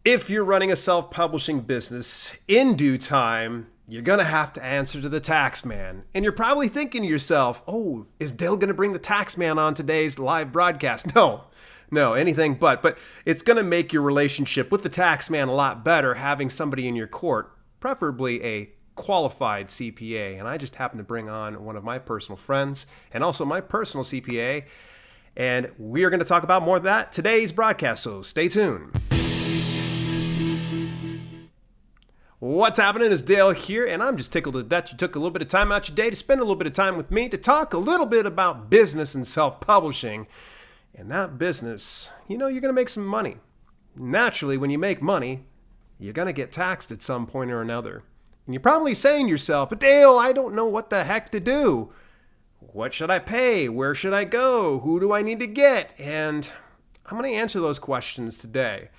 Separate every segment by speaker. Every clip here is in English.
Speaker 1: If you're running a self-publishing business, in due time, you're going to have to answer to the tax man. And you're probably thinking to yourself, oh, is Dale going to bring the tax man on today's live broadcast? No, anything but. But it's going to make your relationship with the tax man a lot better having somebody in your court, preferably a qualified CPA. And I just happen to bring on one of my personal friends and also my personal CPA. And we are going to talk about more of that today's broadcast, so stay tuned. What's happening? It's Dale here, and I'm just tickled that you took a little bit of time out your day to spend a little bit of time with me to talk a little bit about business and self-publishing. And that business, you're going to make some money. Naturally, when you make money, you're going to get taxed at some point or another. And you're probably saying to yourself, but Dale, I don't know what the heck to do. What should I pay? Where should I go? Who do I need to get? And I'm going to answer those questions today.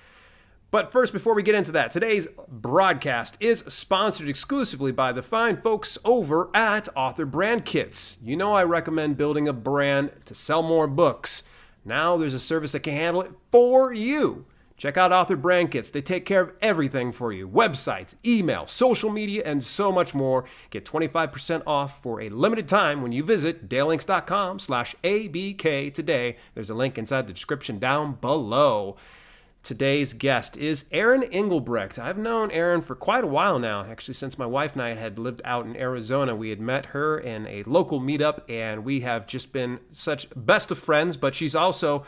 Speaker 1: But first, before we get into that, today's broadcast is sponsored exclusively by the fine folks over at Author Brand Kits. You know I recommend building a brand to sell more books. Now there's a service that can handle it for you. Check out Author Brand Kits. They take care of everything for you. Websites, email, social media, and so much more. Get 25% off for a limited time when you visit dalelinks.com/ABK today. There's a link inside the description down below. Today's guest is Erin Engelbrecht. I've known Erin for quite a while now, actually since my wife and I had lived out in Arizona. We had met her in a local meetup, and we have just been such best of friends, but she's also,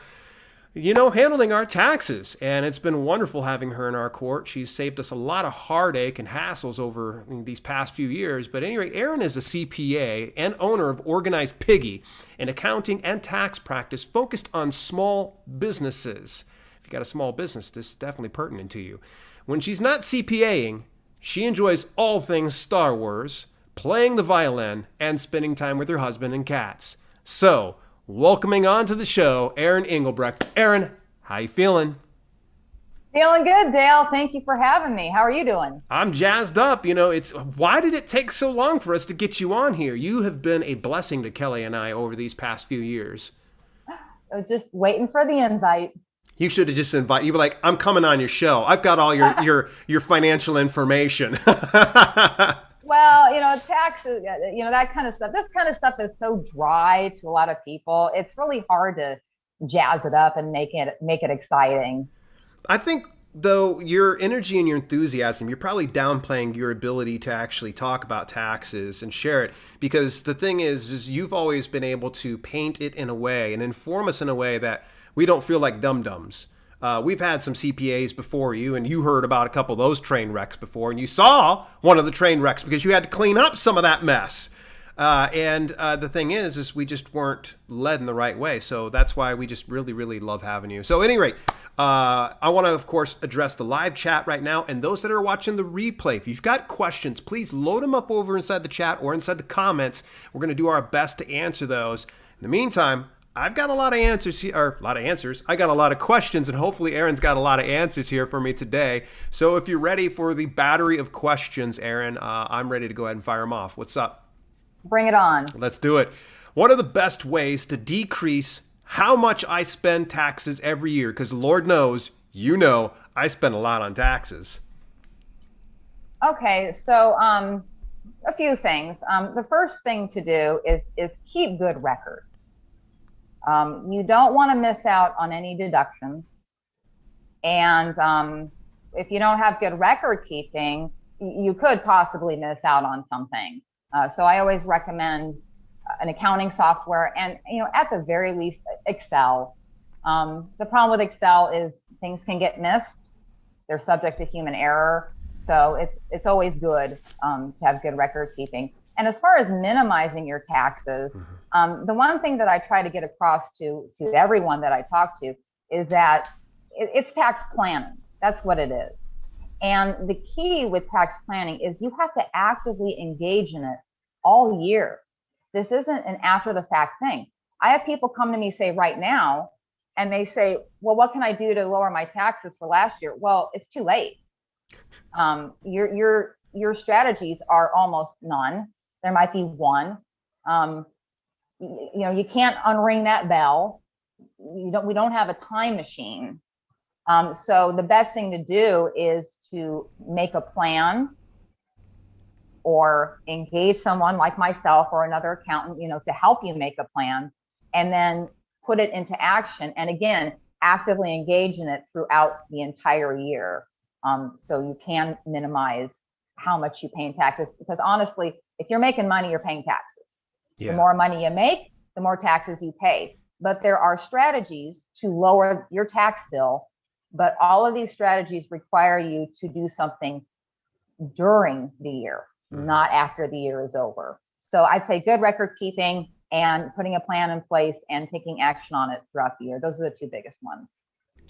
Speaker 1: handling our taxes, and it's been wonderful having her in our court. She's saved us a lot of heartache and hassles over these past few years. But anyway, Erin is a CPA and owner of Organized Piggy, an accounting and tax practice focused on small businesses. You got a small business, this is definitely pertinent to you. When she's not CPAing, she enjoys all things Star Wars, playing the violin, and spending time with her husband and cats. So, welcoming on to the show, Erin Engelbrecht. Erin, how you feeling?
Speaker 2: Feeling good, Dale. Thank you for having me. How are you doing?
Speaker 1: I'm jazzed up. Why did it take so long for us to get you on here? You have been a blessing to Kelly and I over these past few years.
Speaker 2: I was just waiting for the invite.
Speaker 1: You should have just invited. You were like, "I'm coming on your show. I've got all your financial information."
Speaker 2: Well, taxes, that kind of stuff. This kind of stuff is so dry to a lot of people. It's really hard to jazz it up and make it exciting.
Speaker 1: I think, though, your energy and your enthusiasm, you're probably downplaying your ability to actually talk about taxes and share it. Because the thing is you've always been able to paint it in a way and inform us in a way that we don't feel like dum-dums. We've had some CPAs before you, and you heard about a couple of those train wrecks before, and you saw one of the train wrecks because you had to clean up some of that mess. And the thing is we just weren't led in the right way. So that's why we just really, really love having you. So at any rate, I want to, of course, address the live chat right now. And those that are watching the replay, if you've got questions, please load them up over inside the chat or inside the comments. We're going to do our best to answer those. In the meantime, I've got a lot of answers here, or a lot of answers. I got a lot of questions, and hopefully Erin's got a lot of answers here for me today. So if you're ready for the battery of questions, Erin, I'm ready to go ahead and fire them off. What's up?
Speaker 2: Bring it on.
Speaker 1: Let's do it. What are the best ways to decrease how much I spend taxes every year? Because Lord knows, I spend a lot on taxes.
Speaker 2: Okay, so a few things. The first thing to do is keep good records. You don't want to miss out on any deductions. And if you don't have good record keeping, you could possibly miss out on something. So I always recommend an accounting software and, at the very least, Excel. The problem with Excel is things can get missed. They're subject to human error. So it's always good to have good record keeping. And as far as minimizing your taxes, the one thing that I try to get across to everyone that I talk to is that it's tax planning. That's what it is. And the key with tax planning is you have to actively engage in it all year. This isn't an after the fact thing. I have people come to me say right now, and they say, well, what can I do to lower my taxes for last year? Well, it's too late. Your strategies are almost none. There might be one. You can't unring that bell. We don't have a time machine. So the best thing to do is to make a plan or engage someone like myself or another accountant, to help you make a plan and then put it into action. And again, actively engage in it throughout the entire year. So you can minimize how much you pay in taxes, because honestly, if you're making money, you're paying taxes. The more money you make, the more taxes you pay. But there are strategies to lower your tax bill, but all of these strategies require you to do something during the year, not after the year is over. So I'd say good record keeping and putting a plan in place and taking action on it throughout the year. Those are the two biggest ones.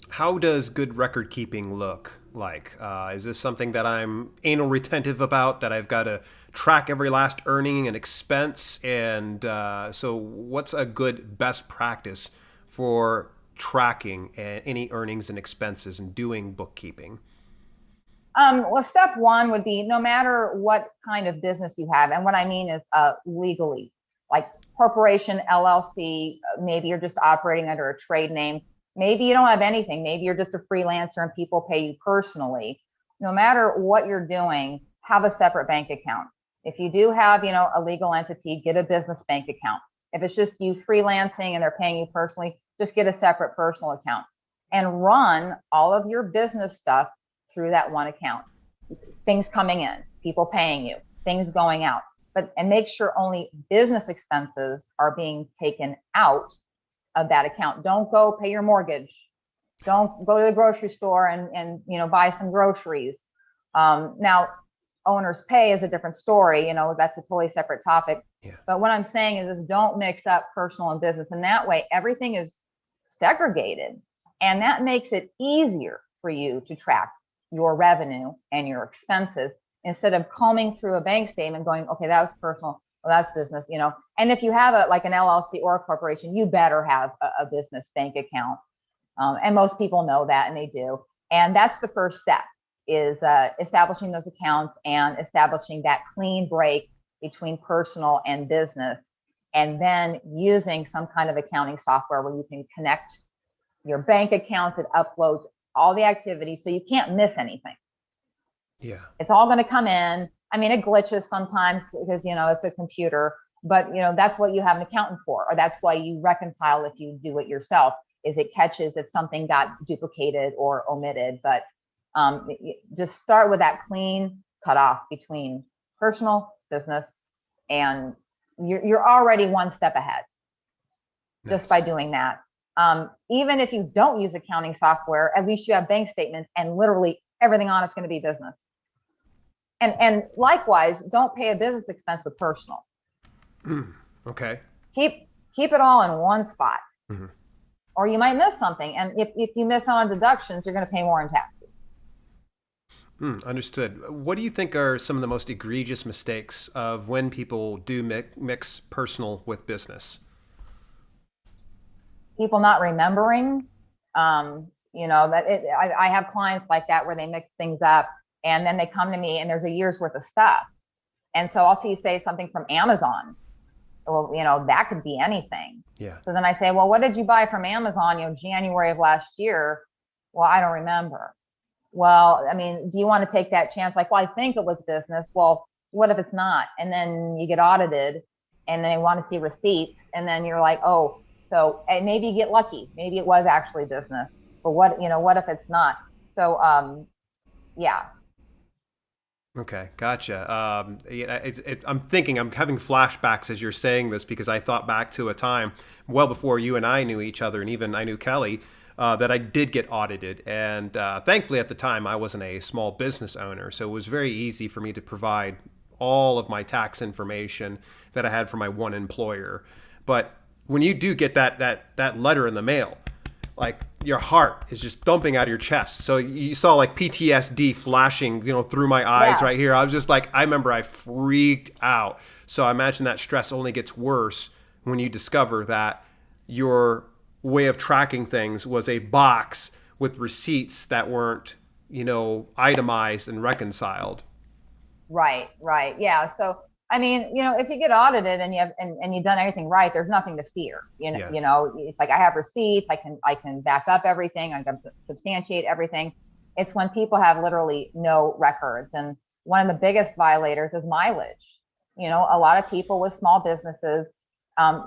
Speaker 1: How does good record keeping look like? Is this something that I'm anal retentive about, that I've got to track every last earning and expense? And so what's a good best practice for tracking any earnings and expenses and doing bookkeeping?
Speaker 2: Well, step one would be, no matter what kind of business you have, and what I mean is legally, like corporation, LLC, maybe you're just operating under a trade name. Maybe you don't have anything. Maybe you're just a freelancer and people pay you personally. No matter what you're doing, have a separate bank account. If you do have, a legal entity, get a business bank account. If it's just you freelancing and they're paying you personally, just get a separate personal account and run all of your business stuff through that one account. Things coming in, people paying you, things going out, and make sure only business expenses are being taken out of that account. Don't go pay your mortgage. Don't go to the grocery store and buy some groceries. Now, owner's pay is a different story. That's a totally separate topic.
Speaker 1: Yeah.
Speaker 2: But what I'm saying is don't mix up personal and business. And that way, everything is segregated. And that makes it easier for you to track your revenue and your expenses, instead of combing through a bank statement going, okay, that was personal, well, that's business, And if you have like an LLC or a corporation, you better have a business bank account. And most people know that, and they do. And that's the first step, is establishing those accounts and establishing that clean break between personal and business, and then using some kind of accounting software where you can connect your bank accounts. It uploads all the activities, so you can't miss anything.
Speaker 1: Yeah.
Speaker 2: It's all going to come in. I mean, it glitches sometimes because, it's a computer, but, that's what you have an accountant for, or that's why you reconcile if you do it yourself, is it catches if something got duplicated or omitted. But just start with that clean cutoff between personal, business, and you're already one step ahead just by doing that. Even if you don't use accounting software, at least you have bank statements, and literally everything on it's going to be business. And likewise, don't pay a business expense with personal.
Speaker 1: Okay.
Speaker 2: Keep it all in one spot,
Speaker 1: Mm-hmm.
Speaker 2: or you might miss something. And if you miss on deductions, you're going to pay more in taxes.
Speaker 1: Understood. What do you think are some of the most egregious mistakes of when people do mix personal with business?
Speaker 2: People not remembering, I have clients like that where they mix things up, and then they come to me and there's a year's worth of stuff. And so I'll say something from Amazon. Well, that could be anything.
Speaker 1: Yeah.
Speaker 2: So then I say, well, what did you buy from Amazon, January of last year? Well, I don't remember. Well, I mean, do you want to take that chance? Like, well, I think it was business. Well, what if it's not? And then you get audited and they want to see receipts. And then you're like, oh, so maybe you get lucky. Maybe it was actually business, but what if it's not? So, yeah.
Speaker 1: Okay, gotcha. I'm having flashbacks as you're saying this, because I thought back to a time well before you and I knew each other, and even I knew Kelly, that I did get audited. And thankfully at the time I wasn't a small business owner, so it was very easy for me to provide all of my tax information that I had for my one employer. But when you do get that letter in the mail, like your heart is just thumping out of your chest. So you saw like PTSD flashing, through my eyes right here. I was just like, I remember I freaked out. So I imagine that stress only gets worse when you discover that your way of tracking things was a box with receipts that weren't, itemized and reconciled.
Speaker 2: Right. Yeah. So I mean, if you get audited and and you've done everything right, there's nothing to fear.
Speaker 1: Yeah.
Speaker 2: It's like I have receipts, I can back up everything, I can substantiate everything. It's when people have literally no records. And one of the biggest violators is mileage. A lot of people with small businesses,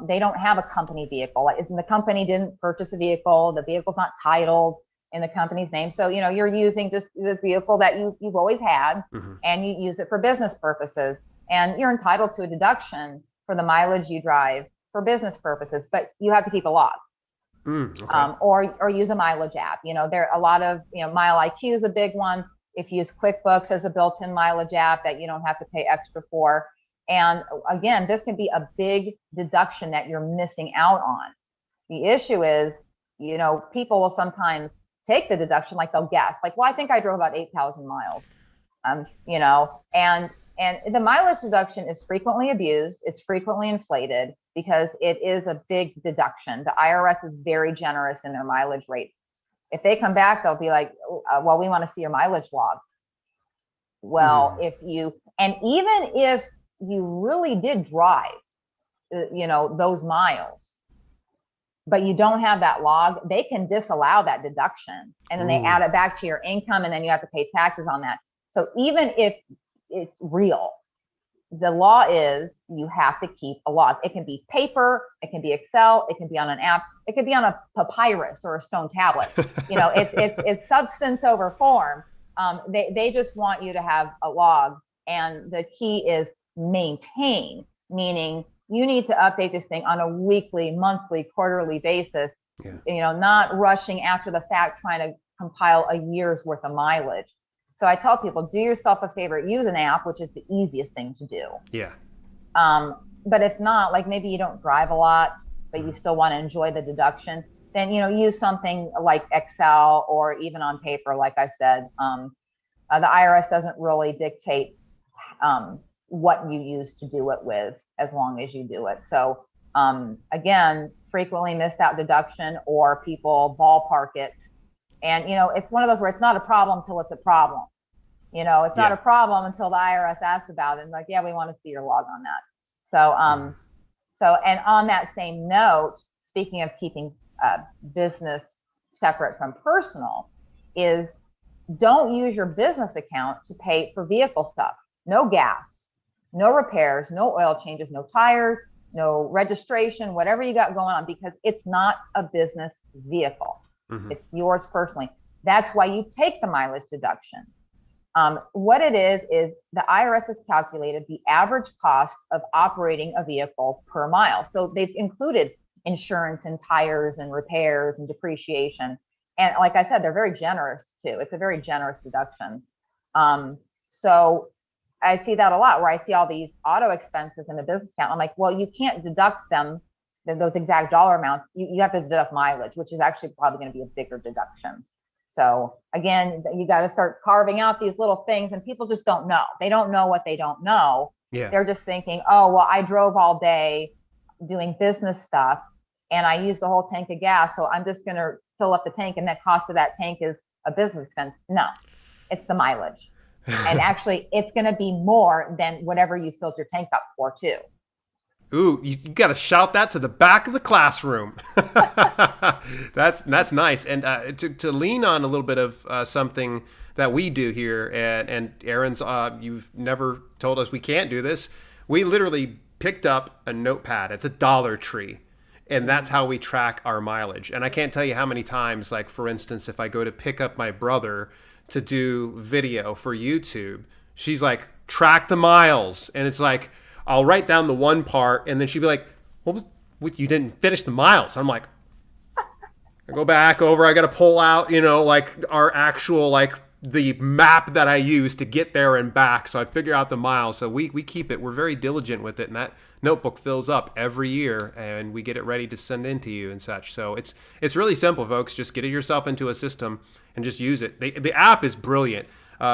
Speaker 2: they don't have a company vehicle. Like, the company didn't purchase a vehicle, the vehicle's not titled in the company's name. So, you're using just the vehicle that you've always had, and you use it for business purposes. And you're entitled to a deduction for the mileage you drive for business purposes, but you have to keep a log.
Speaker 1: Okay.
Speaker 2: Or use a mileage app. There are a lot of, Mile IQ is a big one. If you use QuickBooks, there's a built-in mileage app that you don't have to pay extra for. And again, this can be a big deduction that you're missing out on. The issue is, people will sometimes take the deduction, like they'll guess, like, well, I think I drove about 8,000 miles. And the mileage deduction is frequently abused. It's frequently inflated because it is a big deduction. The IRS is very generous in their mileage rates. If they come back, they'll be like, well, we want to see your mileage log. Well, and even if you really did drive, those miles, but you don't have that log, they can disallow that deduction. And then they add it back to your income, and then you have to pay taxes on that. So even if it's real, the law is you have to keep a log. It can be paper, it can be Excel, it can be on an app, it could be on a papyrus or a stone tablet. It's substance over form. They just want you to have a log, and the key is maintain, meaning you need to update this thing on a weekly, monthly, quarterly basis. Not rushing after the fact trying to compile a year's worth of mileage. So I tell people, do yourself a favor, use an app, which is the easiest thing to do.
Speaker 1: Yeah.
Speaker 2: But if not, like maybe you don't drive a lot, but you still want to enjoy the deduction, then, use something like Excel, or even on paper, like I said. The IRS doesn't really dictate what you use to do it with, as long as you do it. So again, frequently missed out deduction, or people ballpark it. And, it's one of those where it's not a problem till it's a problem. It's not a problem until the IRS asks about it. And like, yeah, we want to see your log on that. So, and on that same note, speaking of keeping business separate from personal, is don't use your business account to pay for vehicle stuff. No gas, no repairs, no oil changes, no tires, no registration, whatever you got going on, because it's not a business vehicle. It's yours personally. That's why you take the mileage deduction. What it is the IRS has calculated the average cost of operating a vehicle per mile. So they've included insurance and tires and repairs and depreciation. And like I said, they're very generous too. It's a very generous deduction. So I see that a lot, where I see all these auto expenses in the business account. I'm like, well, you can't deduct them, those exact dollar amounts. You have to deduct mileage, which is actually probably going to be a bigger deduction. So again, you got to start carving out these little things, and people just don't know. They don't know what they don't know.
Speaker 1: Yeah.
Speaker 2: They're just thinking, oh, well, I drove all day doing business stuff and I used the whole tank of gas, so I'm just going to fill up the tank, and that cost of that tank is a business expense. No, it's the mileage. And actually, it's going to be more than whatever you filled your tank up for too.
Speaker 1: Ooh, you got to shout that to the back of the classroom. That's nice. And to lean on a little bit of something that we do here, and Erin's, you've never told us we can't do this. We literally picked up a notepad at the Dollar Tree, and that's how we track our mileage. And I can't tell you how many times, like for instance, if I go to pick up my brother to do video for YouTube, she's like, track the miles. And it's like, I'll write down the one part, and then she'd be like, what, you didn't finish the miles. I'm like, I go back over, I got to pull out, like our actual, like the map that I use to get there and back. So I figure out the miles. So we keep it. We're very diligent with it. And that notebook fills up every year, and we get it ready to send in to you and such. So it's really simple, folks. Just get yourself into a system and just use it. The app is brilliant.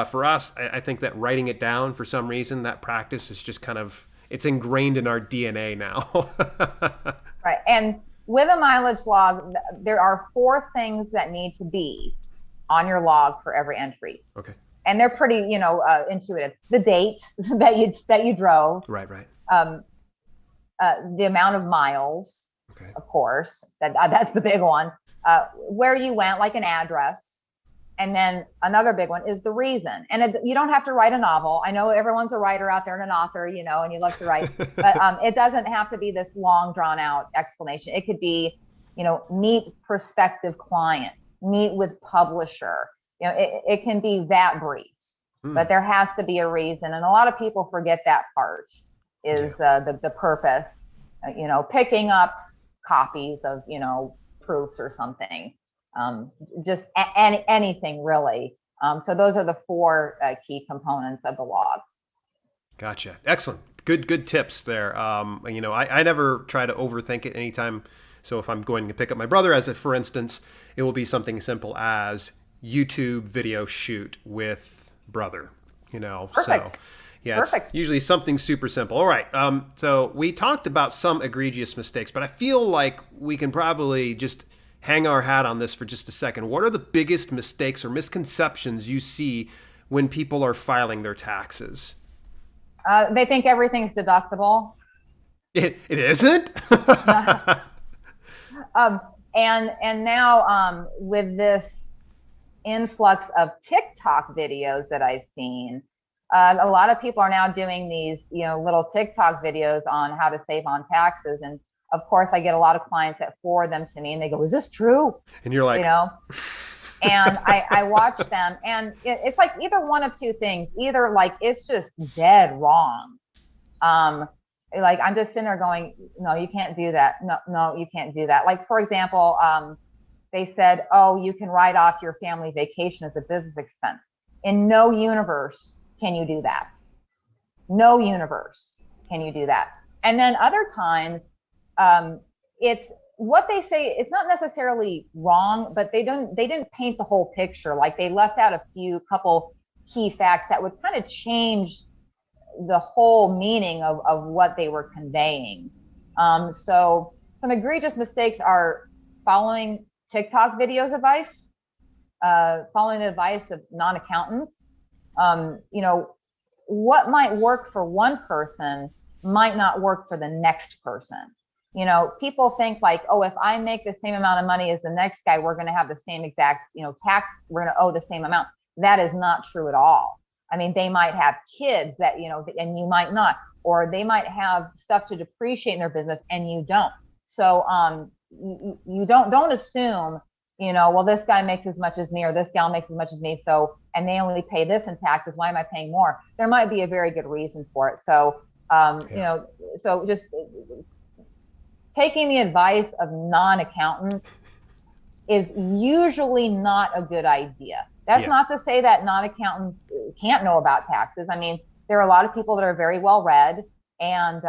Speaker 1: For us, I think that writing it down, for some reason, that practice is just kind of, it's ingrained in our DNA now.
Speaker 2: Right. And with a mileage log, there are 4 things that need to be on your log for every entry.
Speaker 1: Okay.
Speaker 2: and they're pretty, intuitive. The date that you drove,
Speaker 1: Right, right.
Speaker 2: um, the amount of miles,
Speaker 1: Okay.
Speaker 2: of course, that's the big one. Where you went, like an address, and then another big one is the reason. And you don't have to write a novel. I know everyone's a writer out there and an author, and you love to write, but it doesn't have to be this long, drawn out explanation. It could be, meet prospective client, meet with publisher. It can be that brief, but there has to be a reason. And a lot of people forget that part is the purpose, picking up copies of, proofs or something, just anything really. So those are the four key components of the log.
Speaker 1: Gotcha. Excellent. Good tips there. I never try to overthink it anytime. So if I'm going to pick up my brother, as if, for instance, it will be something simple as YouTube video shoot with brother,
Speaker 2: Perfect.
Speaker 1: So yeah,
Speaker 2: Perfect.
Speaker 1: It's usually something super simple. All right. So we talked about some egregious mistakes, but I feel like we can probably just hang our hat on this for just a second. What are the biggest mistakes or misconceptions you see when people are filing their taxes?
Speaker 2: They think everything's deductible.
Speaker 1: It isn't?
Speaker 2: And now with this influx of TikTok videos that I've seen, a lot of people are now doing these, little TikTok videos on how to save on taxes. And of course, I get a lot of clients that forward them to me and they go, "Is this true?"
Speaker 1: And you're like,
Speaker 2: and I watch them, and it's like either one of two things. Either like it's just dead wrong. Like I'm just sitting there going, "No, you can't do that. No, you can't do that." Like, for example, they said, "Oh, you can write off your family vacation as a business expense." In no universe can you do that. No universe can you do that. And then other times, it's what they say. It's not necessarily wrong, but they didn't paint the whole picture. Like they left out a couple key facts that would kind of change the whole meaning of what they were conveying. So some egregious mistakes are following TikTok videos advice, following the advice of non-accountants. What might work for one person might not work for the next person. People think like, oh, if I make the same amount of money as the next guy, we're going to have the same exact, tax, we're going to owe the same amount. That is not true at all. I mean, they might have kids that, and you might not, or they might have stuff to depreciate in their business and you don't. So you don't assume, well, this guy makes as much as me or this gal makes as much as me. So, and they only pay this in taxes. Why am I paying more? There might be a very good reason for it. So, so just taking the advice of non-accountants is usually not a good idea. That's not to say that non-accountants can't know about taxes. I mean, there are a lot of people that are very well read and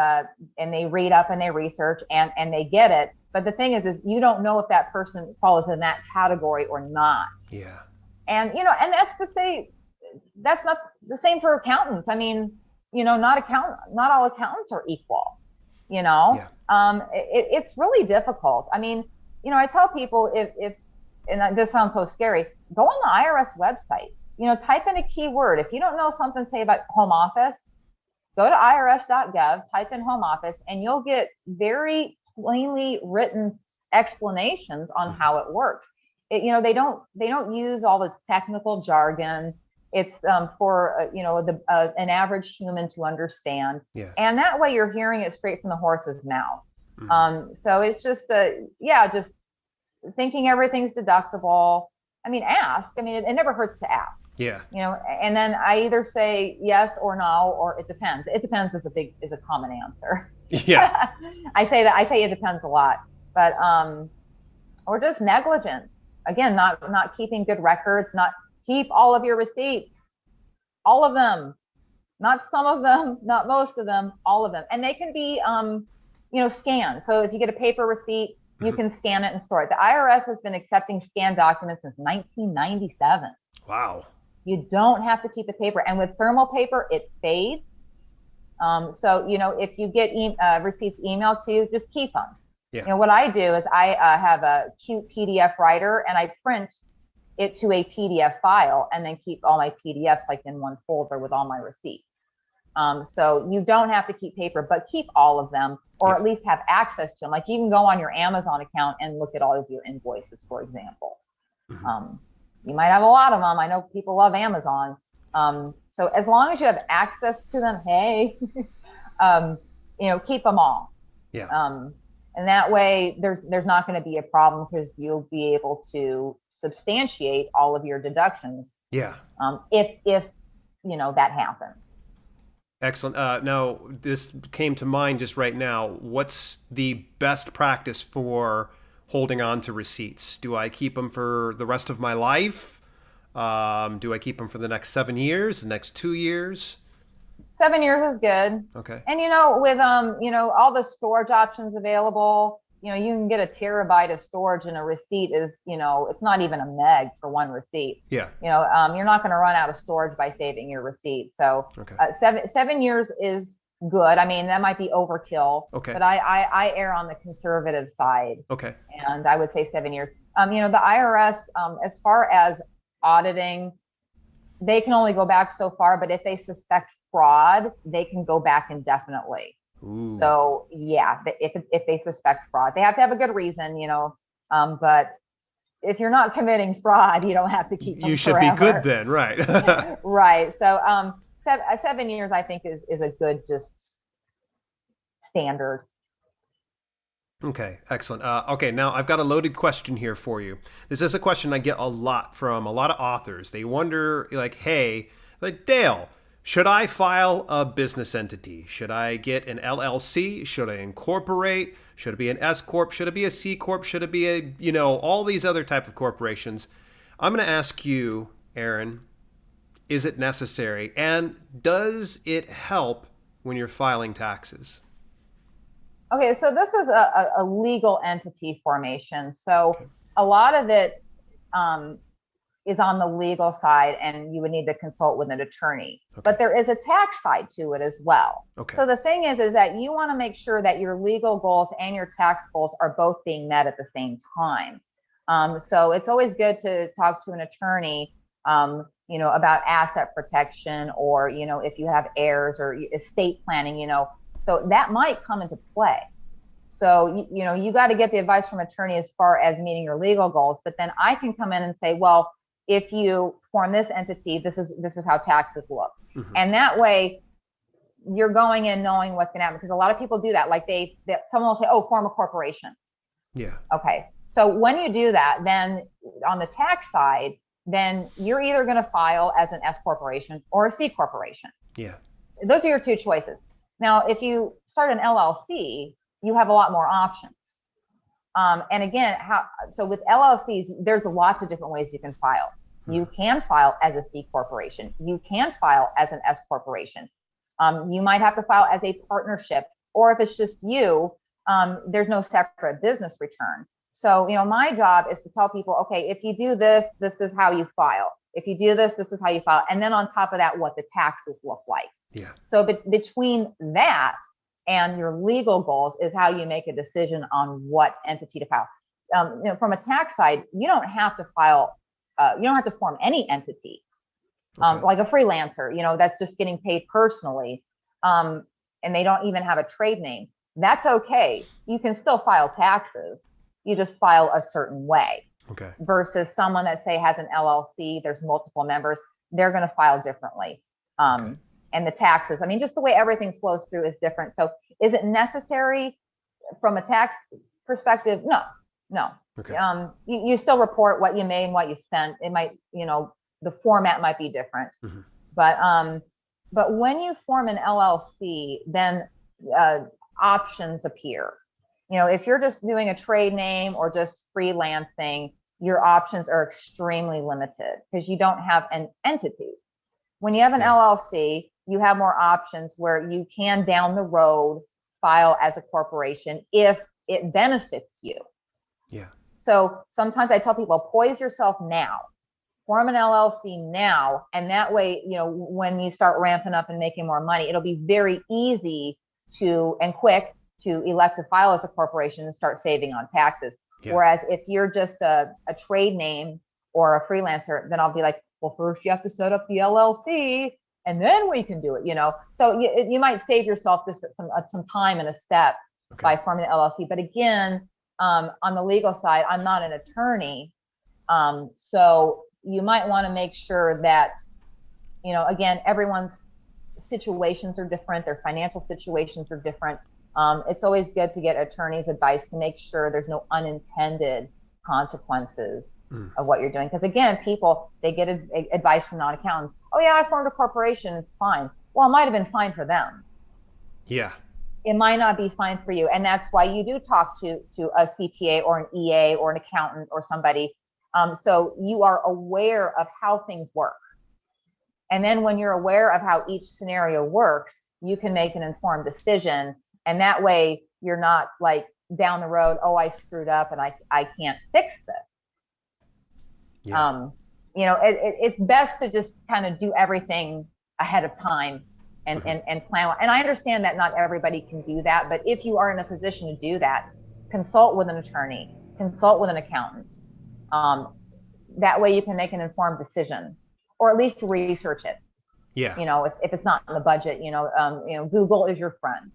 Speaker 2: they read up and they research and they get it. But the thing is you don't know if that person falls in that category or not.
Speaker 1: Yeah.
Speaker 2: And and that's to say that's not the same for accountants. I mean, not all accountants are equal.
Speaker 1: Yeah.
Speaker 2: It's really difficult. I mean, I tell people if and this sounds so scary, go on the IRS website, type in a keyword. If you don't know something, say about home office, go to irs.gov, type in home office, and you'll get very plainly written explanations on how it works. They don't use all this technical jargon. It's for an average human to understand.
Speaker 1: Yeah.
Speaker 2: And that way you're hearing it straight from the horse's mouth.
Speaker 1: Mm-hmm.
Speaker 2: So it's just just thinking everything's deductible. I mean, ask. I mean, it never hurts to ask.
Speaker 1: Yeah.
Speaker 2: And then I either say yes or no, or it depends. It depends is a common answer.
Speaker 1: Yeah.
Speaker 2: I say it depends a lot, but or just negligence. Again, not keeping good records, not keep all of your receipts, all of them, not some of them, not most of them, all of them. And they can be scanned. So if you get a paper receipt, you can scan it and store it. The IRS has been accepting scanned documents since 1997.
Speaker 1: Wow.
Speaker 2: You don't have to keep the paper. And with thermal paper, it fades. So, if you get receipts emailed to you, just keep them.
Speaker 1: Yeah.
Speaker 2: What I do is I have a cute PDF writer and I print it to a PDF file and then keep all my PDFs like in one folder with all my receipts. So you don't have to keep paper, but keep all of them, or at least have access to them. Like you can go on your Amazon account and look at all of your invoices, for example. You might have a lot of them. I know people love Amazon. So as long as you have access to them, hey, keep them all. And that way there's not going to be a problem, because you'll be able to substantiate all of your deductions. If that happens.
Speaker 1: Excellent. Now, this came to mind just right now. What's the best practice for holding on to receipts? Do I keep them for the rest of my life? Do I keep them for the next 7 years, the next 2 years?
Speaker 2: 7 years is good.
Speaker 1: Okay.
Speaker 2: And with all the storage options available, you can get a terabyte of storage, and a receipt is, it's not even a meg for one receipt.
Speaker 1: You're
Speaker 2: not going to run out of storage by saving your receipt. So 7 years is good. I mean, that might be overkill. But I err on the conservative side. And I would say 7 years. The IRS, as far as auditing, they can only go back so far, but if they suspect fraud, they can go back indefinitely. So if they suspect fraud, they have to have a good reason, but if you're not committing fraud, you don't have to keep them
Speaker 1: You should
Speaker 2: forever.
Speaker 1: be good then, right?
Speaker 2: Right. So 7 years, I think, is a good just standard.
Speaker 1: Okay, excellent. Okay, now I've got a loaded question here for you. This is a question I get a lot from a lot of authors. They wonder, hey, Dale, should I file a business entity? Should I get an LLC? Should I incorporate? Should it be an S Corp? Should it be a C Corp? Should it be all these other type of corporations? I'm going to ask you, Erin, is it necessary? And does it help when you're filing taxes?
Speaker 2: Okay, so this is a legal entity formation. So a lot of it is on the legal side, and you would need to consult with an attorney. But there is a tax side to it as well. So the thing is that you want to make sure that your legal goals and your tax goals are both being met at the same time. So it's always good to talk to an attorney, about asset protection, or, if you have heirs or estate planning, so that might come into play. So, you got to get the advice from attorney as far as meeting your legal goals. But then I can come in and say, well, if you form this entity, this is how taxes look. And that way you're going in knowing what's going to happen, because a lot of people do that. Like someone will say, oh, form a corporation. Okay. So when you do that, then on the tax side, then you're either going to file as an S corporation or a C corporation. Those are your two choices. Now, if you start an LLC, you have a lot more options. And again, so with LLCs, there's lots of different ways you can file. You can file as a C corporation. You can file as an S corporation. You might have to file as a partnership, or if it's just you, there's no separate business return. So, my job is to tell people, okay, if you do this, this is how you file. If you do this, this is how you file. And then on top of that, what the taxes look like. So between that and your legal goals is how you make a decision on what entity to file. From a tax side, you don't have to file, you don't have to form any entity, like a freelancer, that's just getting paid personally, and they don't even have a trade name. That's okay. You can still file taxes. You just file a certain way. Versus someone that, say, has an LLC, there's multiple members, they're going to file differently. And the taxes, just the way everything flows through is different. So is it necessary from a tax perspective? No. You still report what you made and what you spent. It might, the format might be different. But when you form an LLC, then options appear. If you're just doing a trade name or just freelancing, your options are extremely limited because you don't have an entity. When you have an LLC, you have more options where you can down the road file as a corporation if it benefits you. So sometimes I tell people, poise yourself now, form an LLC now. And that way, when you start ramping up and making more money, it'll be very easy and quick to elect to file as a corporation and start saving on taxes. Whereas if you're just a trade name or a freelancer, then I'll be like, well, first you have to set up the LLC and then we can do it, So you might save yourself just some time and a step by forming an LLC. But again, on the legal side, I'm not an attorney. So you might want to make sure that, again, everyone's situations are different. Their financial situations are different. It's always good to get attorney's advice to make sure there's no unintended consequences of what you're doing. Because again, people, they get advice from non-accountants. Oh yeah, I formed a corporation, it's fine. Well, it might have been fine for them.
Speaker 1: Yeah.
Speaker 2: It might not be fine for you. And that's why you do talk to a CPA or an EA or an accountant or somebody. So you are aware of how things work. And then when you're aware of how each scenario works, you can make an informed decision. And that way you're not like down the road, oh, I screwed up and I can't fix this. Yeah. It's best to just kind of do everything ahead of time and plan. And I understand that not everybody can do that, but if you are in a position to do that, consult with an attorney, consult with an accountant. That way you can make an informed decision, or at least research it.
Speaker 1: Yeah.
Speaker 2: If it's not in the budget, Google is your friend.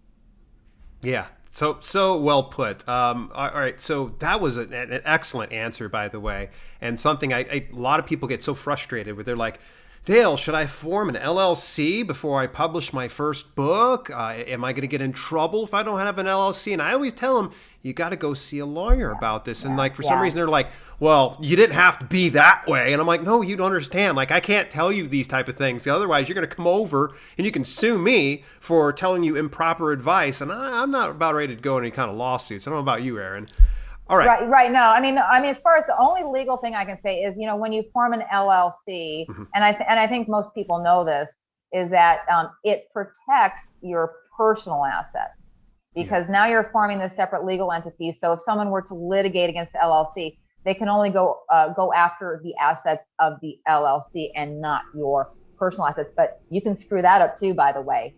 Speaker 1: Yeah. So well put. All right. So that was an excellent answer, by the way, and something a lot of people get so frustrated with. They're like, Dale, should I form an LLC before I publish my first book? Am I going to get in trouble if I don't have an LLC? And I always tell them, you got to go see a lawyer about this. And like, for some reason, they're like, well, you didn't have to be that way. And I'm like, no, you don't understand. Like, I can't tell you these type of things. Otherwise, you're going to come over and you can sue me for telling you improper advice. And I'm not about ready to go in any kind of lawsuits. I don't know about you, Erin. All right.
Speaker 2: Right. No, I mean, as far as the only legal thing I can say is, when you form an LLC, and I think most people know this, is that it protects your personal assets, because now you're forming this separate legal entity. So if someone were to litigate against the LLC, they can only go after the assets of the LLC and not your personal assets. But you can screw that up too, by the way.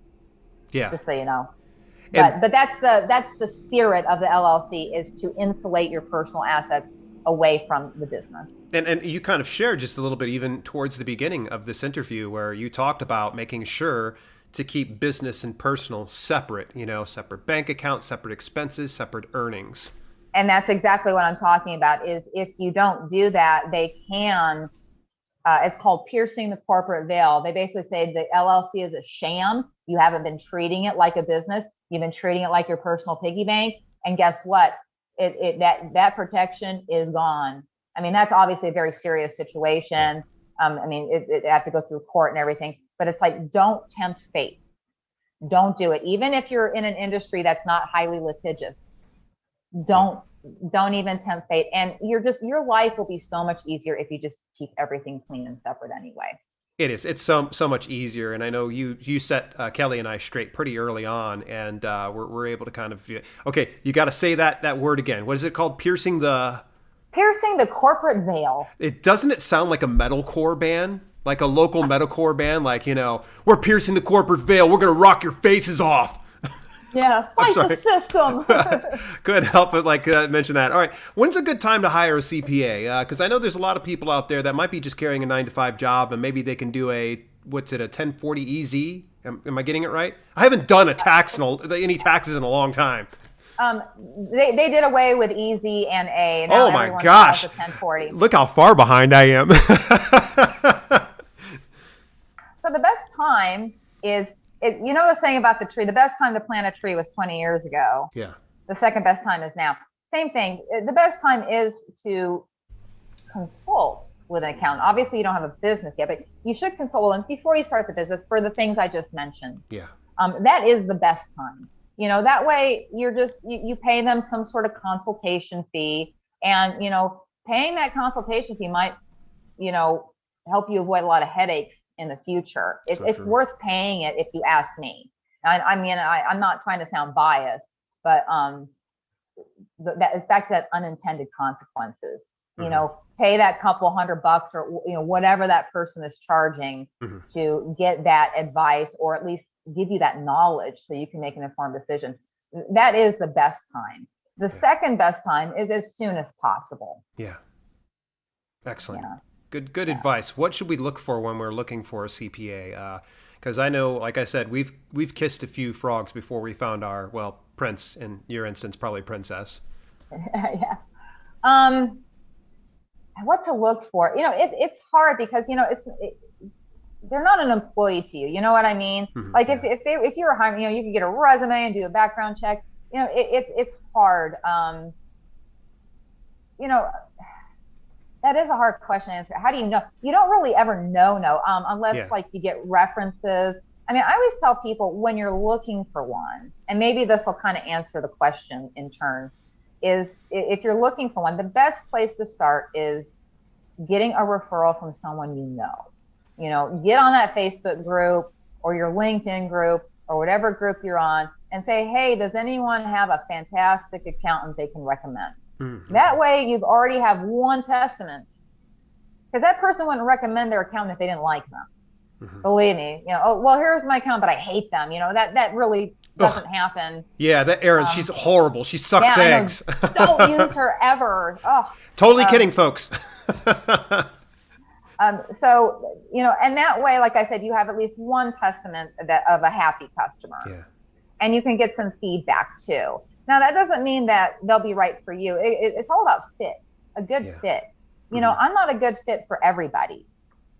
Speaker 1: Yeah.
Speaker 2: Just so you know. But that's the spirit of the LLC, is to insulate your personal assets away from the business.
Speaker 1: And you kind of shared just a little bit even towards the beginning of this interview, where you talked about making sure to keep business and personal separate, separate bank accounts, separate expenses, separate earnings.
Speaker 2: And that's exactly what I'm talking about, is if you don't do that, they can, it's called piercing the corporate veil. They basically say the LLC is a sham. You haven't been treating it like a business. You've been treating it like your personal piggy bank. And guess what? That protection is gone. I mean, that's obviously a very serious situation. It have to go through court and everything, but it's like, don't tempt fate. Don't do it. Even if you're in an industry that's not highly litigious, don't even tempt fate. And your life will be so much easier if you just keep everything clean and separate anyway.
Speaker 1: It is. It's so much easier. And I know you set Kelly and I straight pretty early on, and we're able to kind of, okay, you got to say that word again. What is it called? Piercing the
Speaker 2: corporate veil.
Speaker 1: Doesn't it sound like a metalcore band? Like a local metalcore band? Like, we're piercing the corporate veil. We're going to rock your faces off.
Speaker 2: Yeah, fight the system.
Speaker 1: Couldn't help but mention that. All right, when's a good time to hire a CPA? Because I know there's a lot of people out there that might be just carrying a 9-to-5 job, and maybe they can do a 1040 EZ. Am I getting it right? I haven't done any taxes in a long time.
Speaker 2: They did away with EZ and A.
Speaker 1: Now oh my gosh!
Speaker 2: 1040.
Speaker 1: Look how far behind I am.
Speaker 2: So the best time is. The saying about the tree, the best time to plant a tree was 20 years ago.
Speaker 1: Yeah.
Speaker 2: The second best time is now. Same thing. The best time is to consult with an accountant. Obviously, you don't have a business yet, but you should consult with them before you start the business for the things I just mentioned.
Speaker 1: Yeah.
Speaker 2: That is the best time. That way you pay them some sort of consultation fee, and, paying that consultation fee might, help you avoid a lot of headaches in the future. It's worth paying it, if you ask me. I'm not trying to sound biased, but it's back to that unintended consequences. Pay that couple $100 or whatever that person is charging to get that advice, or at least give you that knowledge so you can make an informed decision. That is the best time. The second best time is as soon as possible.
Speaker 1: Yeah. Excellent. Good advice. What should we look for when we're looking for a CPA? Because I know, like I said, we've kissed a few frogs before we found our, well, prince, in your instance, probably princess.
Speaker 2: Yeah. Um, what to look for? It's hard because they're not an employee to you. You know what I mean? Like
Speaker 1: Yeah.
Speaker 2: if you were hiring, you could get a resume and do a background check. It's hard. You know, that is a hard question to answer. How do you know? You don't really ever know, unless
Speaker 1: Yeah.
Speaker 2: like you get references. I mean, I always tell people when you're looking for one, and maybe this will kind of answer the question in turn, is if you're looking for one, the best place to start is getting a referral from someone you know. Get on that Facebook group or your LinkedIn group or whatever group you're on and say, hey, does anyone have a fantastic accountant they can recommend? That way you've already have one testament, because that person wouldn't recommend their accountant if they didn't like them. Believe me, oh, well, here's my accountant, but I hate them. That really doesn't happen.
Speaker 1: Yeah, that Erin, she's horrible. She sucks eggs.
Speaker 2: Don't use her ever. Oh,
Speaker 1: totally kidding, folks.
Speaker 2: So, and that way, like I said, you have at least one testament of a happy customer.
Speaker 1: Yeah.
Speaker 2: And you can get some feedback too. Now, that doesn't mean that they'll be right for you. It's all about fit, a good fit. I'm not a good fit for everybody,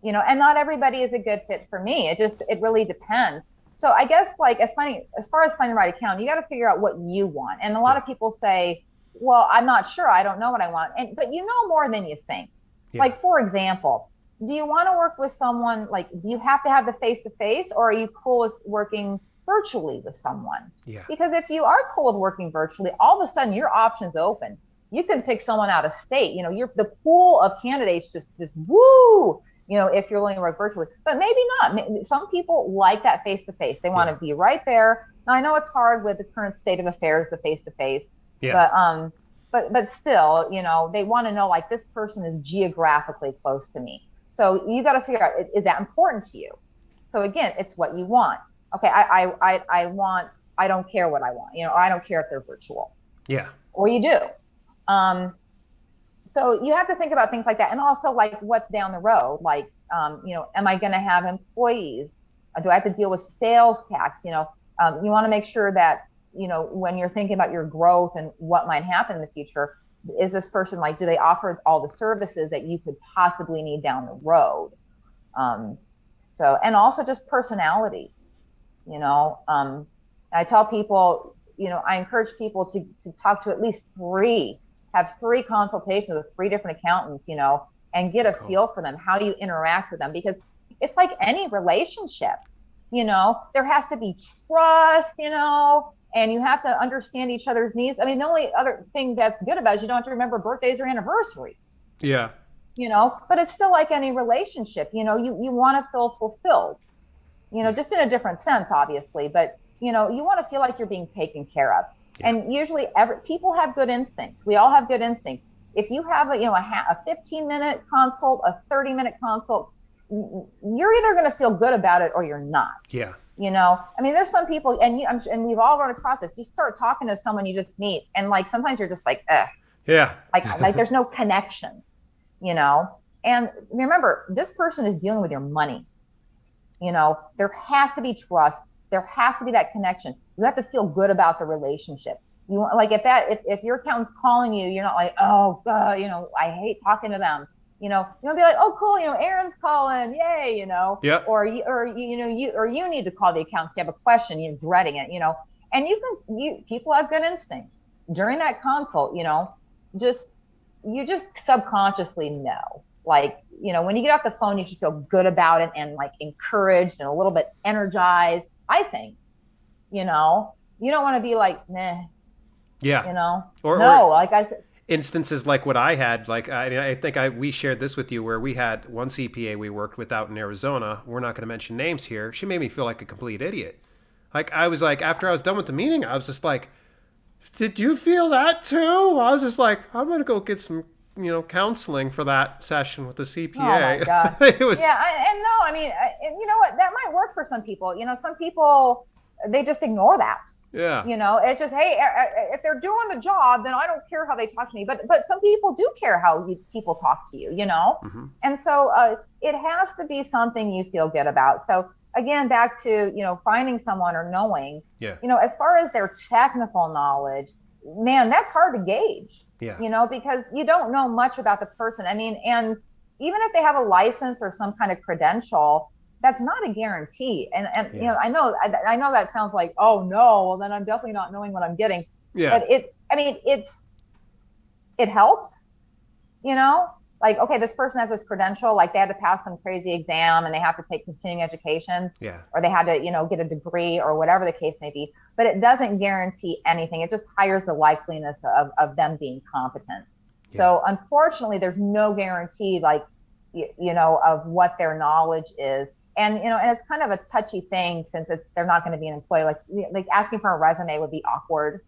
Speaker 2: and not everybody is a good fit for me. It really depends. So I guess like as far as finding the right accountant, you got to figure out what you want. And a lot of people say, well, I'm not sure. I don't know what I want. But you know more than you think. Yeah. Like, for example, do you want to work with someone, like, do you have to have the face-to-face, or are you cool with working virtually with someone?
Speaker 1: Yeah.
Speaker 2: Because if you are cool with working virtually, all of a sudden your options open. You can pick someone out of state. The pool of candidates just woo, if you're willing to work virtually. But maybe not. Some people like that face-to-face. They want to be right there. Now, I know it's hard with the current state of affairs, the face-to-face. Yeah. But still, they want to know, like, this person is geographically close to me. So you got to figure out, is that important to you? So again, it's what you want. Okay, I don't care what I want. I don't care if they're virtual.
Speaker 1: Yeah.
Speaker 2: Or you do. So you have to think about things like that. And also, like, what's down the road? Like, am I going to have employees? Do I have to deal with sales tax? You want to make sure that, when you're thinking about your growth and what might happen in the future, is this person, like, do they offer all the services that you could possibly need down the road? And also just personality, I tell people, I encourage people to talk to at least have 3 consultations with 3 different accountants, and get a feel for them, how you interact with them, because it's like any relationship, there has to be trust, and you have to understand each other's needs. I mean, the only other thing that's good about it is you don't have to remember birthdays or anniversaries.
Speaker 1: Yeah.
Speaker 2: But it's still like any relationship, you want to feel fulfilled, just in a different sense, obviously, but, you want to feel like you're being taken care of. Yeah. And usually people have good instincts. We all have good instincts. If you have a 15-minute consult, a 30-minute consult, you're either going to feel good about it or you're not.
Speaker 1: Yeah.
Speaker 2: I mean, there's some people, and we've all run across this. You start talking to someone you just meet, and like sometimes you're just like,
Speaker 1: yeah,
Speaker 2: like there's no connection, And remember, this person is dealing with your money. There has to be trust. There has to be that connection. You have to feel good about the relationship. You like if your accountant's calling you, you're not like, oh God, I hate talking to them. You're gonna be like, oh cool, Erin's calling, yay,
Speaker 1: Yep.
Speaker 2: Or you need to call the accountant. You have a question, you're dreading it, and people have good instincts during that consult. You just subconsciously know, like, when you get off the phone, you should feel good about it and like encouraged and a little bit energized. I think, you don't want to be like, meh.
Speaker 1: Yeah.
Speaker 2: Like I said.
Speaker 1: Instances like what I had, like I think we shared this with you, where we had one CPA we worked with out in Arizona. We're not going to mention names here. She made me feel like a complete idiot. Like I was like, after I was done with the meeting, I was just like, did you feel that too? I was just like, I'm going to go get some, counseling for that session with the CPA.
Speaker 2: Oh my God.
Speaker 1: It was.
Speaker 2: Yeah. And you know what? That might work for some people. Some people, they just ignore that.
Speaker 1: Yeah.
Speaker 2: It's just, hey, if they're doing the job, then I don't care how they talk to me. But some people do care how people talk to you.
Speaker 1: Hmm.
Speaker 2: And so it has to be something you feel good about. So again, back to, finding someone or knowing,
Speaker 1: Yeah.
Speaker 2: as far as their technical knowledge, man, that's hard to gauge,
Speaker 1: Yeah.
Speaker 2: because you don't know much about the person. I mean, and even if they have a license or some kind of credential, that's not a guarantee. And
Speaker 1: Yeah.
Speaker 2: I know that sounds like, oh no, well then I'm definitely not knowing what I'm getting.
Speaker 1: Yeah.
Speaker 2: But it helps, you know, like, okay, this person has this credential, like they had to pass some crazy exam and they have to take continuing education,
Speaker 1: Yeah.
Speaker 2: or they had to, get a degree or whatever the case may be. But it doesn't guarantee anything. It just hires the likeliness of them being competent.
Speaker 1: Yeah.
Speaker 2: So unfortunately, there's no guarantee, like, of what their knowledge is. And it's kind of a touchy thing, since they're not going to be an employee. Like asking for a resume would be awkward.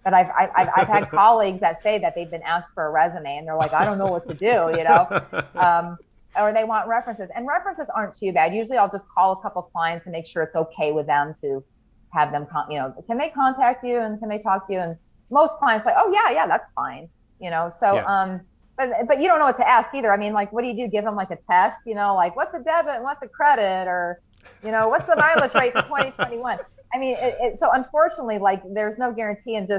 Speaker 2: But I've had colleagues that say that they've been asked for a resume and they're like, I don't know what to do. Or they want references, and references aren't too bad. Usually I'll just call a couple clients and make sure it's okay with them to have them, can they contact you and can they talk to you? And most clients like, oh yeah, that's fine. So,
Speaker 1: Yeah.
Speaker 2: but you don't know what to ask either. I mean, like, what do you do? Give them like a test, like what's a debit and what's a credit, or, what's the mileage rate for 2021? I mean, so unfortunately, like, there's no guarantee. And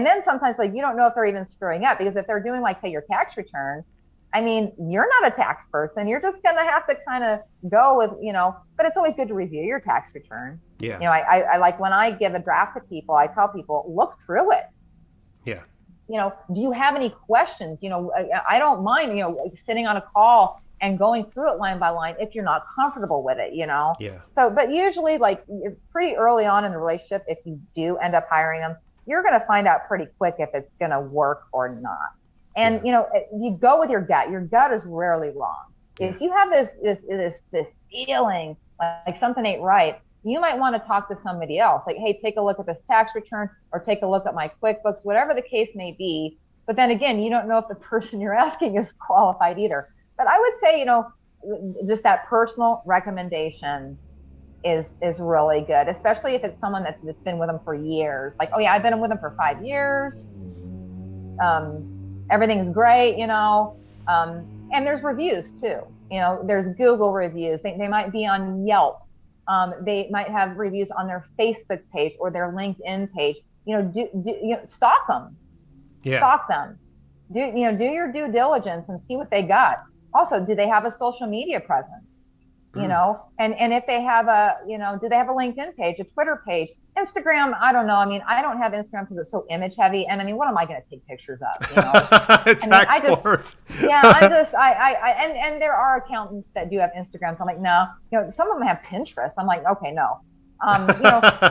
Speaker 2: then sometimes, like, you don't know if they're even screwing up, because if they're doing, like, say, your tax return, I mean, you're not a tax person. You're just going to have to kind of go with, but it's always good to review your tax return.
Speaker 1: Yeah.
Speaker 2: I like, when I give a draft to people, I tell people, look through it.
Speaker 1: Yeah.
Speaker 2: Do you have any questions? I don't mind, sitting on a call and going through it line by line if you're not comfortable with it.
Speaker 1: Yeah.
Speaker 2: So, but usually, like, pretty early on in the relationship, if you do end up hiring them, you're going to find out pretty quick if it's going to work or not. And, you go with your gut. Your gut is rarely wrong.
Speaker 1: Yeah.
Speaker 2: If you have this feeling like something ain't right, you might want to talk to somebody else. Like, hey, take a look at this tax return, or take a look at my QuickBooks, whatever the case may be. But then again, you don't know if the person you're asking is qualified either. But I would say, just that personal recommendation is really good, especially if it's someone that's been with them for years. Like, oh yeah, I've been with them for 5 years. Everything's great, and there's reviews too. There's Google reviews. They might be on Yelp. They might have reviews on their Facebook page or their LinkedIn page. Stalk them.
Speaker 1: Yeah.
Speaker 2: Stalk them. Do your due diligence and see what they got. Also, do they have a social media presence? And if they have do they have a LinkedIn page, a Twitter page, Instagram? I don't know. I mean, I don't have Instagram because it's so image heavy. And I mean, what am I going to take pictures of?
Speaker 1: Tax forms.
Speaker 2: Yeah, and there are accountants that do have Instagram. So I'm like, no, some of them have Pinterest. I'm like, okay, no.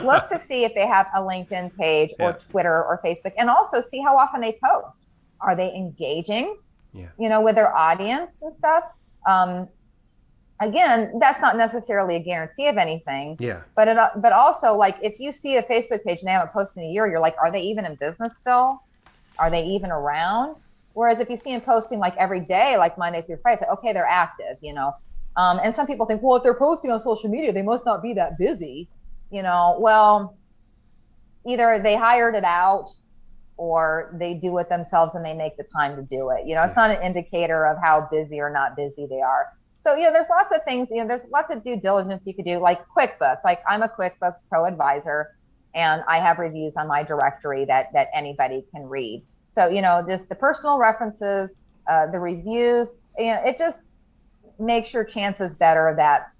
Speaker 2: Look to see if they have a LinkedIn page or Twitter or Facebook, and also see how often they post. Are they engaging, with their audience and stuff? Again, that's not necessarily a guarantee of anything.
Speaker 1: Yeah.
Speaker 2: But also, like, if you see a Facebook page and they haven't posted in a year, you're like, are they even in business still? Are they even around? Whereas if you see them posting like every day, like Monday through Friday, it's like, okay, they're active, And some people think, well, if they're posting on social media, they must not be that busy. Well, either they hired it out or they do it themselves and they make the time to do it. It's not an indicator of how busy or not busy they are. So, there's lots of things, there's lots of due diligence you could do, like QuickBooks. Like, I'm a QuickBooks Pro advisor, and I have reviews on my directory that anybody can read. So, just the personal references, the reviews, it just makes your chances better that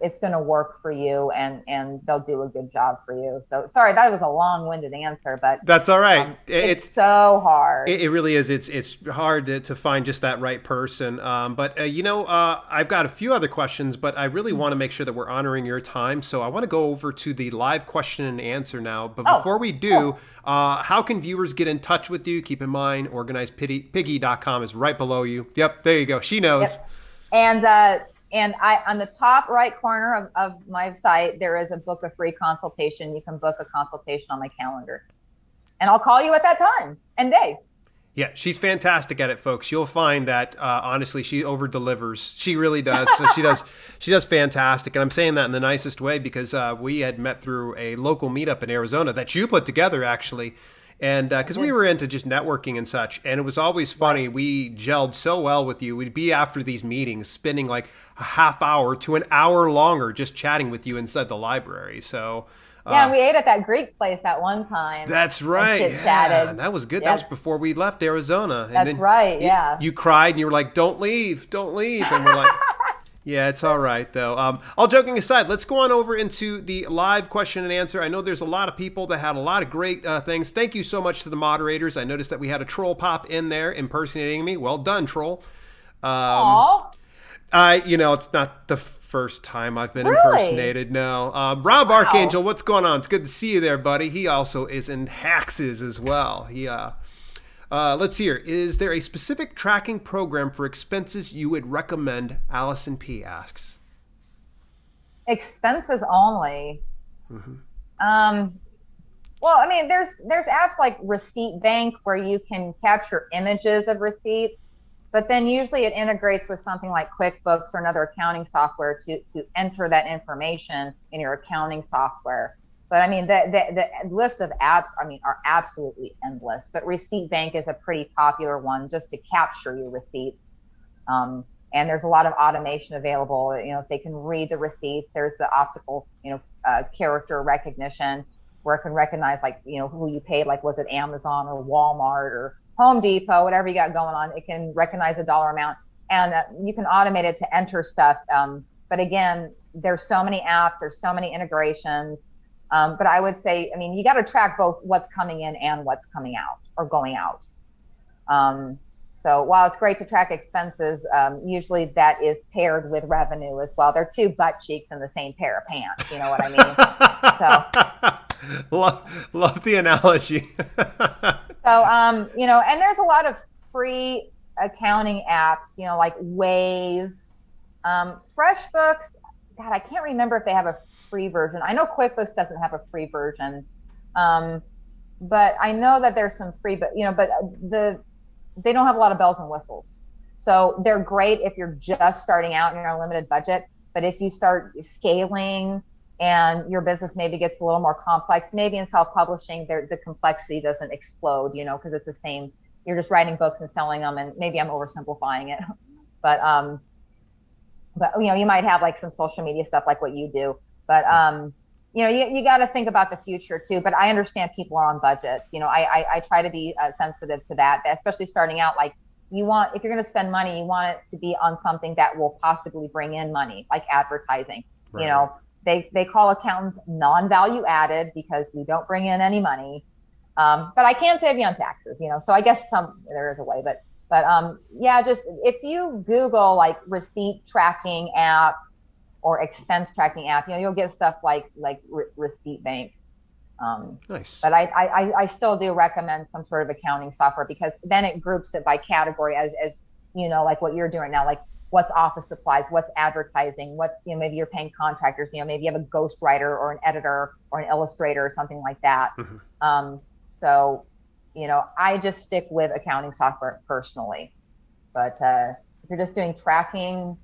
Speaker 2: it's going to work for you, and they'll do a good job for you. So sorry, that was a long-winded answer, but
Speaker 1: that's all right.
Speaker 2: It's so hard.
Speaker 1: It really is. It's hard to find just that right person. But I've got a few other questions, but I really want to make sure that we're honoring your time. So I want to go over to the live question and answer now. But before we do, cool. How can viewers get in touch with you? Keep in mind, organizedpiggy.com is right below you. Yep, there you go. She knows.
Speaker 2: Yep. And on the top right corner of my site, there is a book a free consultation. You can book a consultation on my calendar, and I'll call you at that time and day.
Speaker 1: Yeah, she's fantastic at it, folks. You'll find that honestly, she over delivers. She really does. So she does fantastic, and I'm saying that in the nicest way because we had met through a local meetup in Arizona that you put together actually, and because we were into just networking and such, and it was always funny.
Speaker 2: Right.
Speaker 1: We gelled so well with you. We'd be after these meetings, spending like a half hour to an hour longer just chatting with you inside the library. So.
Speaker 2: Yeah, we ate at that Greek place that one time
Speaker 1: That's
Speaker 2: and
Speaker 1: right.
Speaker 2: chit
Speaker 1: Yeah,
Speaker 2: chatted.
Speaker 1: that was good. That was
Speaker 2: Yep,
Speaker 1: before we left Arizona. And
Speaker 2: that's
Speaker 1: then
Speaker 2: right. Yeah.
Speaker 1: you cried and you were like, "Don't leave, don't leave." And we're like, "Yeah, it's all right though." All joking aside, let's go on over into the live question and answer. I know there's a lot of people that had a lot of great things. Thank you so much to the moderators. I noticed that we had a troll pop in there impersonating me. Well done, troll.
Speaker 2: Aw,
Speaker 1: It's not the first time I've been
Speaker 2: really?
Speaker 1: impersonated. No. Rob
Speaker 2: Wow.
Speaker 1: Archangel, what's going on? It's good to see you there, buddy. He also is in taxes as well. Let's see here. Is there a specific tracking program for expenses you would recommend? Allison P asks.
Speaker 2: Expenses only. Um, well, I mean, there's apps like Receipt Bank where you can capture images of receipts, but then usually it integrates with something like QuickBooks or another accounting software to enter that information in your accounting software. But I mean, the list of apps, I mean, are absolutely endless. But Receipt Bank is a pretty popular one just to capture your receipts. And there's a lot of automation available. You know, if they can read the receipts, there's the optical, character recognition where it can recognize like, who you paid, like was it Amazon or Walmart or Home Depot, whatever you got going on. It can recognize a dollar amount and you can automate it to enter stuff. But again, there's so many apps, there's so many integrations. But I would say, I mean, you got to track both what's coming in and what's coming out or going out. So while it's great to track expenses, usually that is paired with revenue as well. They're two butt cheeks in the same pair of pants. You know what I mean? So,
Speaker 1: Love the analogy.
Speaker 2: and there's a lot of free accounting apps, like Wave, FreshBooks. God, I can't remember if they have a free version. I know QuickBooks doesn't have a free version. But I know that there's some free, but they don't have a lot of bells and whistles. So they're great if you're just starting out and you're on a limited budget. But if you start scaling and your business maybe gets a little more complex, maybe in self-publishing, the complexity doesn't explode, because it's the same. You're just writing books and selling them, and maybe I'm oversimplifying it. But you might have like some social media stuff like what you do. But you got to think about the future too. But I understand people are on budgets. I try to be sensitive to that, especially starting out. Like if you're going to spend money, you want it to be on something that will possibly bring in money, like advertising.
Speaker 1: Right.
Speaker 2: They call accountants non-value added because we don't bring in any money. But I can save you on taxes. So I guess there is a way. But just if you Google like receipt tracking app or expense tracking app, you'll get stuff like Receipt Bank.
Speaker 1: Nice.
Speaker 2: But I still do recommend some sort of accounting software because then it groups it by category as like what you're doing now, like what's office supplies, what's advertising, what's maybe you're paying contractors, maybe you have a ghostwriter or an editor or an illustrator or something like that.
Speaker 1: Mm-hmm.
Speaker 2: So I just stick with accounting software personally. But if you're just doing tracking,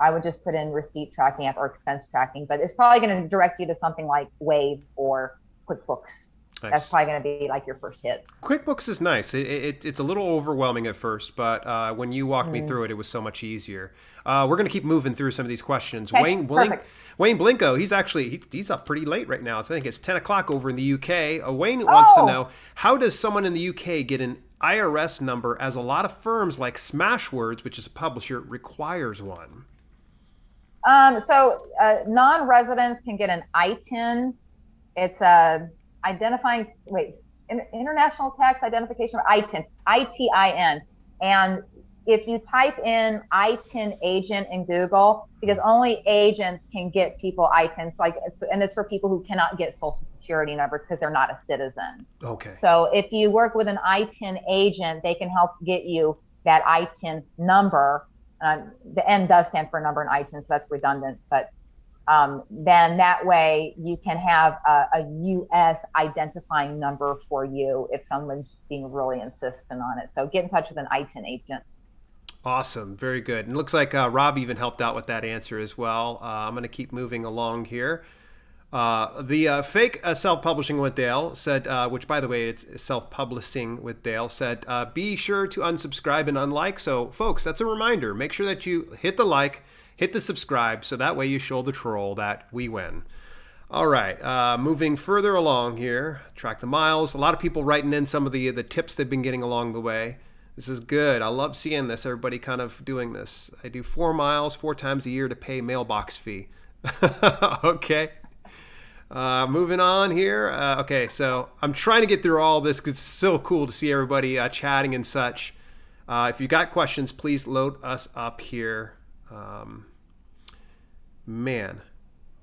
Speaker 2: I would just put in receipt tracking app or expense tracking, but it's probably going to direct you to something like Wave or QuickBooks.
Speaker 1: Nice.
Speaker 2: That's probably going to be like your first hits.
Speaker 1: QuickBooks is nice. It's a little overwhelming at first, but when you walked me through it, it was so much easier. We're going to keep moving through some of these questions.
Speaker 2: Okay,
Speaker 1: Wayne Blinko, he's up pretty late right now. I think it's 10 o'clock over in the UK. Wayne wants to know, how does someone in the UK get an IRS number, as a lot of firms like Smashwords, which is a publisher, requires one?
Speaker 2: So non-residents can get an ITIN. It's international tax identification, or ITIN, ITIN. And if you type in ITIN agent in Google, because only agents can get people ITINs, and it's for people who cannot get Social Security numbers because they're not a citizen.
Speaker 1: Okay.
Speaker 2: So if you work with an ITIN agent, they can help get you that ITIN number. The N does stand for number in ITIN, so that's redundant. But then that way you can have a U.S. identifying number for you if someone's being really insistent on it. So get in touch with an ITIN agent.
Speaker 1: Awesome. Very good. And it looks like Rob even helped out with that answer as well. I'm going to keep moving along here. The fake self-publishing with Dale said, which by the way, it's self-publishing with Dale, said, be sure to unsubscribe and unlike. So folks, that's a reminder. Make sure that you hit the like, hit the subscribe, so that way you show the troll that we win. All right, moving further along here, track the miles. A lot of people writing in some of the tips they've been getting along the way. This is good. I love seeing this. Everybody kind of doing this. I do 4 miles 4 times a year to pay mailbox fee. Okay. Moving on here. Okay, so I'm trying to get through all this because it's so cool to see everybody chatting and such. If you got questions, please load us up here. Man.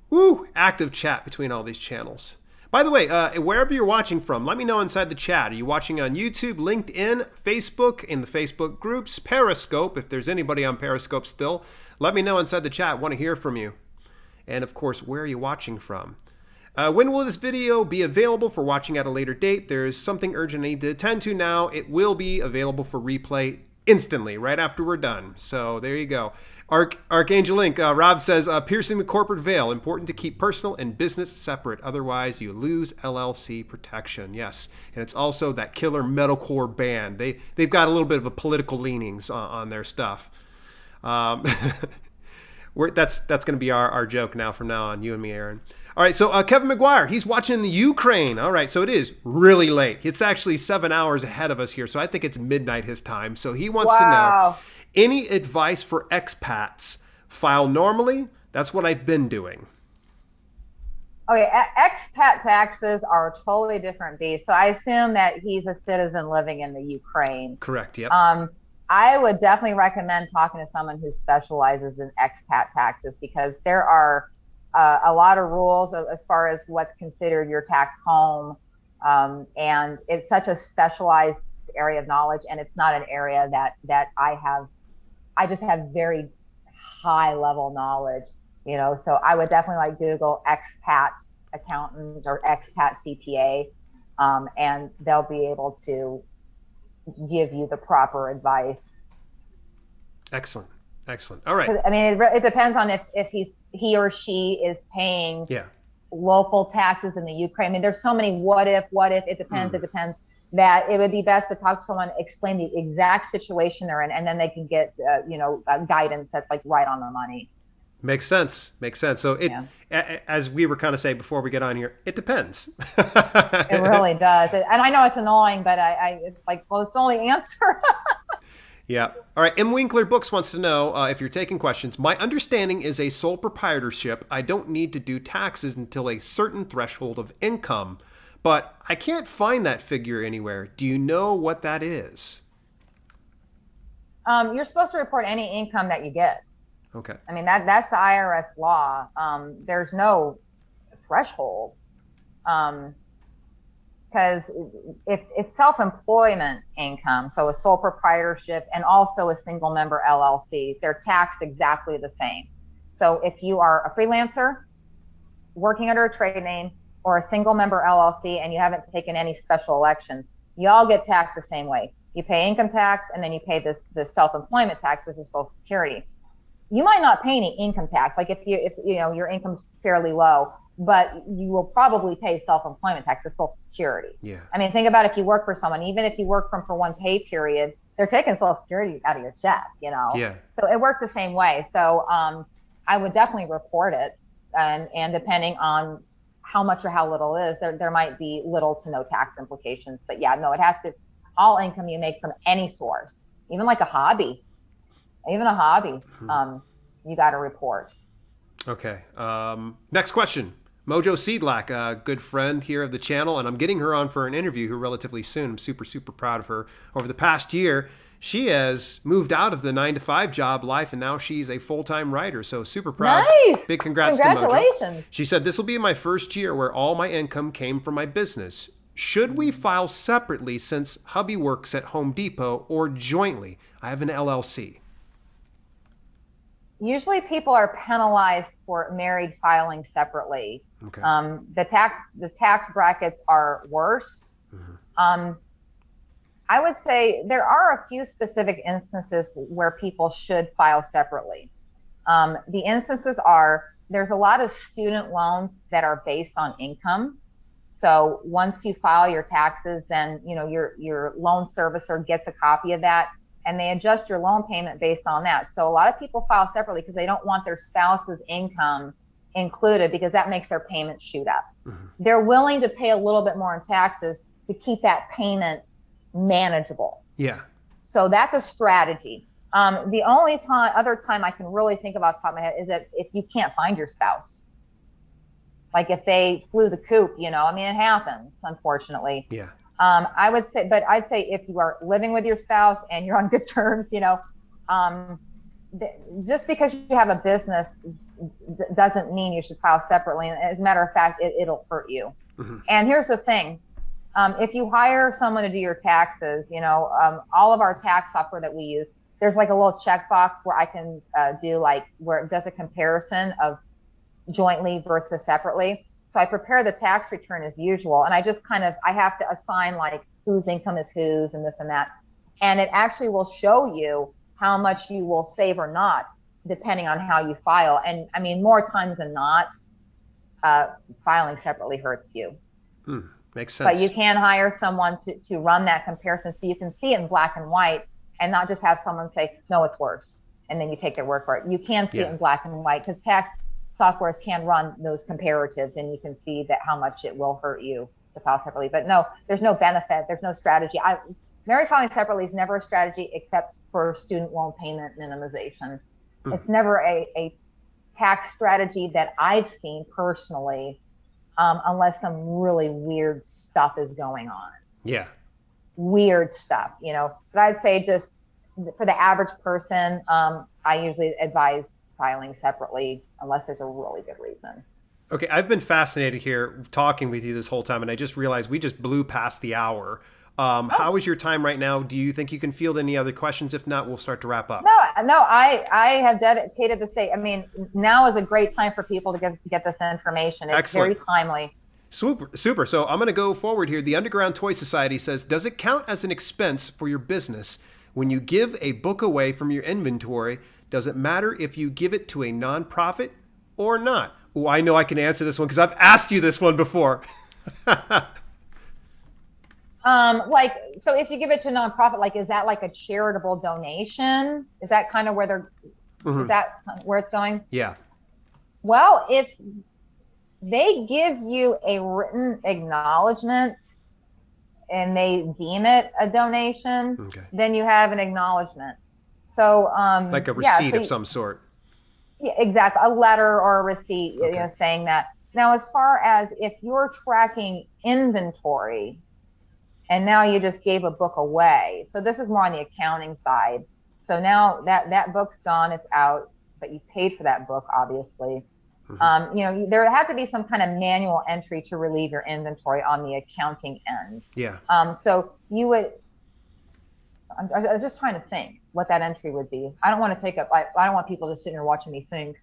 Speaker 1: Woo! Active chat between all these channels. By the way, wherever you're watching from, let me know inside the chat. Are you watching on YouTube, LinkedIn, Facebook, in the Facebook groups, Periscope? If there's anybody on Periscope still, let me know inside the chat. I want to hear from you. And of course, where are you watching from? When will this video be available for watching at a later date? There's something urgent I need to attend to now. It will be available for replay instantly, right after we're done. So there you go. Archangel Inc. Rob says, piercing the corporate veil. Important to keep personal and business separate. Otherwise, you lose LLC protection. Yes. And it's also that killer metalcore band. They've got a little bit of a political leanings on their stuff. That's going to be our joke now from now on, you and me, Erin. All right, so Kevin McGuire, he's watching the Ukraine. All right, so it is really late. It's actually 7 hours ahead of us here, so I think it's midnight his time. So he wants to know, any advice for expats? File normally? That's what I've been doing.
Speaker 2: Okay, expat taxes are a totally different beast. So I assume that he's a citizen living in the Ukraine.
Speaker 1: Correct, yep.
Speaker 2: I would definitely recommend talking to someone who specializes in expat taxes, because there are a lot of rules as far as what's considered your tax home. And it's such a specialized area of knowledge, and it's not an area that I just have very high level knowledge, so I would definitely Google expat accountant or expat CPA, and they'll be able to give you the proper advice.
Speaker 1: Excellent. All right.
Speaker 2: I mean, it depends on if he or she is paying local taxes in the Ukraine. I mean, there's so many what if, it depends, that it would be best to talk to someone, explain the exact situation they're in, and then they can get, guidance that's right on the money. Makes sense. So as we were kind of saying before we get on here, it depends. It really does. And I know it's annoying, but it's it's the only answer.
Speaker 1: Yeah. All right. M. Winkler Books wants to know if you're taking questions. My understanding is a sole proprietorship. I don't need to do taxes until a certain threshold of income, but I can't find that figure anywhere. Do you know what that is?
Speaker 2: You're supposed to report any income that you get.
Speaker 1: Okay.
Speaker 2: I mean, that's the IRS law. There's no threshold. Because if it's self-employment income, so a sole proprietorship and also a single member LLC, they're taxed exactly the same. So if you are a freelancer working under a trade name or a single member LLC and you haven't taken any special elections, you all get taxed the same way. You pay income tax, and then you pay this self-employment tax, which is Social Security. You might not pay any income tax, if your income's fairly low, but you will probably pay self-employment tax to Social Security.
Speaker 1: Yeah.
Speaker 2: I mean, think about if you work for someone, even if you work for one pay period, they're taking Social Security out of your check,
Speaker 1: Yeah.
Speaker 2: So it works the same way. So I would definitely report it. And depending on how much or how little it is, there might be little to no tax implications. But yeah, no, it has to, all income you make from any source, even a hobby, you got to report.
Speaker 1: Okay. Next question. Mojo Seedlack, a good friend here of the channel, and I'm getting her on for an interview here relatively soon. I'm super, super proud of her. Over the past year, she has moved out of the 9-to-5 job life, and now she's a full-time writer. So super proud.
Speaker 2: Nice.
Speaker 1: Big congrats to Mojo. She said, this will be my first year where all my income came from my business. Should we file separately since hubby works at Home Depot, or jointly? I have an LLC.
Speaker 2: Usually people are penalized for married filing separately.
Speaker 1: Okay.
Speaker 2: The tax brackets are worse.
Speaker 1: Mm-hmm.
Speaker 2: Um, I would say there are a few specific instances where people should file separately. The instances are there's a lot of student loans that are based on income. So once you file your taxes, then your loan servicer gets a copy of that, and they adjust your loan payment based on that. So a lot of people file separately because they don't want their spouse's income included because that makes their payments shoot up.
Speaker 1: Mm-hmm.
Speaker 2: They're willing to pay a little bit more in taxes to keep that payment manageable.
Speaker 1: Yeah.
Speaker 2: So that's a strategy. The only other time I can really think about top of my head is that if you can't find your spouse, like if they flew the coop, I mean, it happens, unfortunately.
Speaker 1: Yeah.
Speaker 2: I'd say if you are living with your spouse and you're on good terms, just because you have a business doesn't mean you should file separately. As a matter of fact, it'll hurt you.
Speaker 1: Mm-hmm.
Speaker 2: And here's the thing. If you hire someone to do your taxes, all of our tax software that we use, there's like a little checkbox where I can do where it does a comparison of jointly versus separately. So I prepare the tax return as usual, and I just I have to assign like whose income is whose and this and that. And it actually will show you how much you will save or not, depending on how you file. And I mean, more times than not, filing separately hurts you.
Speaker 1: Makes sense.
Speaker 2: But you can hire someone to run that comparison so you can see it in black and white and not just have someone say, no, it's worse. And then you take their word for it. You can see it in black and white because tax softwares can run those comparatives and you can see that how much it will hurt you to file separately. But no, there's no benefit. There's no strategy. Married filing separately is never a strategy except for student loan payment minimization. It's never a tax strategy that I've seen personally, unless some really weird stuff is going on.
Speaker 1: Yeah.
Speaker 2: Weird stuff, But I'd say just for the average person, I usually advise filing separately unless there's a really good reason.
Speaker 1: Okay, I've been fascinated here talking with you this whole time, and I just realized we just blew past the hour. How is your time right now? Do you think you can field any other questions? If not, we'll start to wrap up.
Speaker 2: No, I have dedicated this day. I mean, now is a great time for people to get this information. It's
Speaker 1: Excellent.
Speaker 2: very timely.
Speaker 1: Super. So I'm going to go forward here. The Underground Toy Society says, does it count as an expense for your business when you give a book away from your inventory? Does it matter if you give it to a nonprofit or not? Oh, I know I can answer this one because I've asked you this one before.
Speaker 2: So if you give it to a nonprofit, is that like a charitable donation? Is that kind of where is that where it's going?
Speaker 1: Yeah.
Speaker 2: Well, if they give you a written acknowledgement and they deem it a donation, then you have an acknowledgement. So,
Speaker 1: like a receipt of some sort.
Speaker 2: Yeah, exactly. A letter or a receipt, saying that. Now, as far as if you're tracking inventory and now you just gave a book away. So this is more on the accounting side. So now that book's gone, it's out, but you paid for that book, obviously. There had to be some kind of manual entry to relieve your inventory on the accounting end.
Speaker 1: Yeah.
Speaker 2: So you would, I'm just trying to think what that entry would be. I don't want to take up, I don't want people just sitting here watching me think.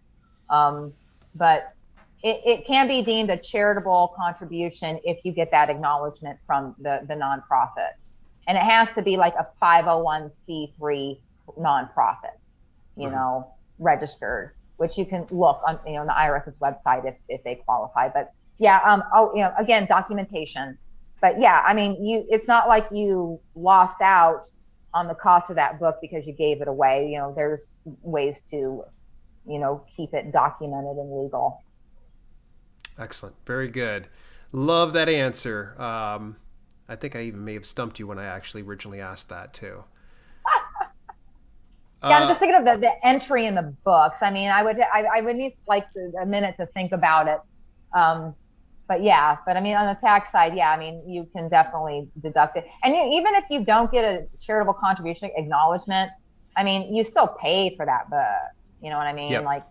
Speaker 2: But it can be deemed a charitable contribution if you get that acknowledgement from the nonprofit. And it has to be like a 501c3 nonprofit, registered, which you can look on, the IRS's website if they qualify. But yeah, again, documentation. But yeah, I mean, it's not like you lost out on the cost of that book because you gave it away. There's ways to, keep it documented and legal.
Speaker 1: Excellent. Very good. Love that answer. I think I even may have stumped you when I actually originally asked that too.
Speaker 2: Yeah, I'm just thinking of the entry in the books. I mean, I would need like a minute to think about it. But I mean, on the tax side, I mean, you can definitely deduct it. And even if you don't get a charitable contribution acknowledgement, I mean, you still pay for that book. You know what I mean?
Speaker 1: Yep.
Speaker 2: Like,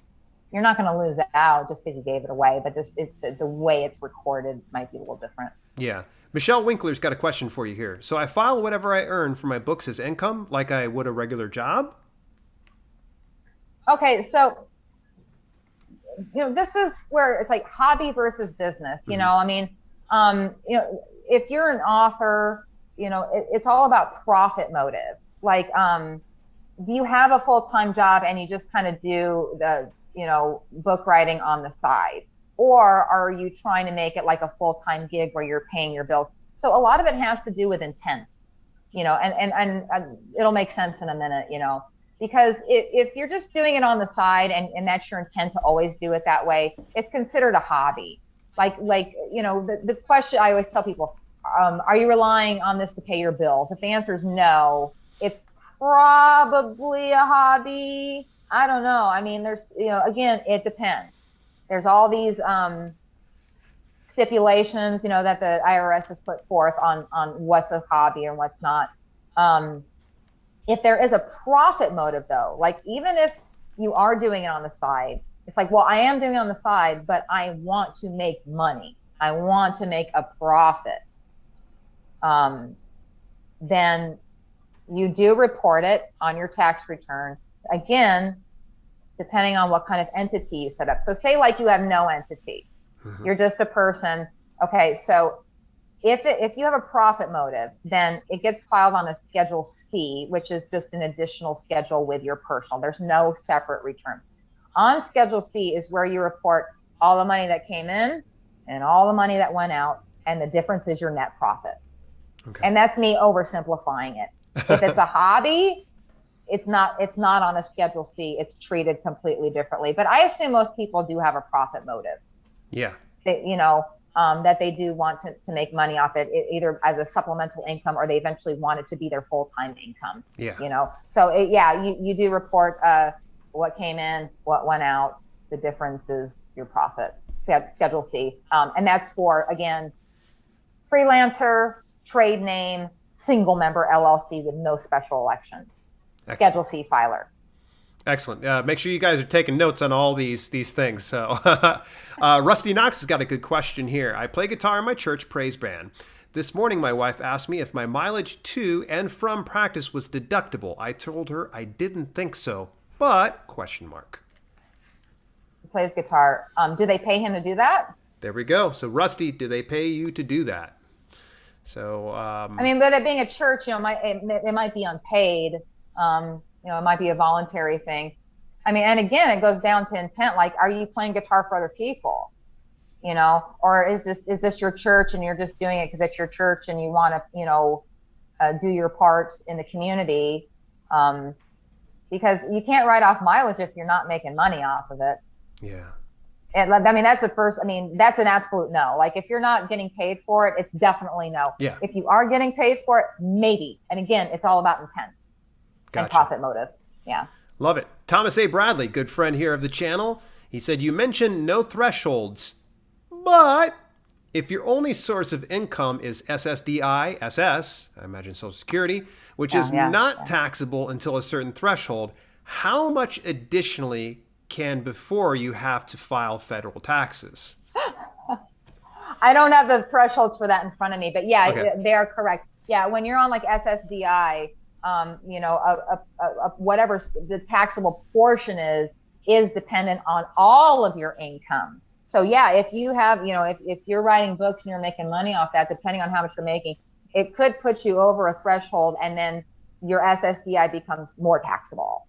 Speaker 2: you're not going to lose out just because you gave it away, but just the way it's recorded might be a little different.
Speaker 1: Yeah. Michelle Winkler's got a question for you here. So I file whatever I earn for my books as income like I would a regular job?
Speaker 2: Okay, so this is where it's like hobby versus business. I mean, if you're an author, it's all about profit motive. Like, do you have a full-time job and you just kind of do the, book writing on the side? Or are you trying to make it like a full-time gig where you're paying your bills? So a lot of it has to do with intent, and it'll make sense in a minute, because if you're just doing it on the side and that's your intent to always do it that way, it's considered a hobby. Like, the question I always tell people, are you relying on this to pay your bills? If the answer is no, it's probably a hobby. I don't know. I mean, there's, again, it depends. There's all these stipulations, that the IRS has put forth on what's a hobby and what's not. If there is a profit motive, though, like even if you are doing it on the side, it's like, well, I am doing it on the side, but I want to make money. I want to make a profit. Then you do report it on your tax return. Again, depending on what kind of entity you set up. So say like you have no entity. You're just a person. Okay, so if you have a profit motive, then it gets filed on a Schedule C, which is just an additional schedule with your personal. There's no separate return. On Schedule C is where you report all the money that came in and all the money that went out, and the difference is your net profit. Okay. And that's me oversimplifying it. If it's a hobby, it's not on a Schedule C. It's treated completely differently. But I assume most people do have a profit motive.
Speaker 1: Yeah.
Speaker 2: That they do want to make money off it, either as a supplemental income or they eventually want it to be their full-time income.
Speaker 1: Yeah.
Speaker 2: So you do report what came in, what went out. The difference is your profit, Schedule C. And that's for, again, freelancer, trade name, single member LLC with no special elections. Excellent. Schedule C filer.
Speaker 1: Excellent. Make sure you guys are taking notes on all these things. So, Rusty Knox has got a good question here. I play guitar in my church praise band. This morning, my wife asked me if my mileage to and from practice was deductible. I told her I didn't think so, but ?
Speaker 2: He plays guitar. Do they pay him to do that?
Speaker 1: There we go. So, Rusty, do they pay you to do that? So, I
Speaker 2: mean, but it being a church, it might be unpaid. It might be a voluntary thing. I mean, and again, it goes down to intent. Like, are you playing guitar for other people? Or is this your church and you're just doing it because it's your church and you want to, do your part in the community? Because you can't write off mileage if you're not making money off of it.
Speaker 1: Yeah.
Speaker 2: And I mean, that's that's an absolute no. Like, if you're not getting paid for it, it's definitely no.
Speaker 1: Yeah.
Speaker 2: If you are getting paid for it, maybe. And again, it's all about intent.
Speaker 1: Gotcha.
Speaker 2: And profit motive. Yeah.
Speaker 1: Love it. Thomas A. Bradley, good friend here of the channel. He said, you mentioned no thresholds, but if your only source of income is SSDI, I imagine Social Security, which is not taxable until a certain threshold, how much additionally can before you have to file federal taxes?
Speaker 2: I don't have the thresholds for that in front of me, but they are correct. Yeah, when you're on like SSDI, whatever the taxable portion is dependent on all of your income. So yeah, if you have, if you're writing books and you're making money off that, depending on how much you're making, it could put you over a threshold, and then your SSDI becomes more taxable.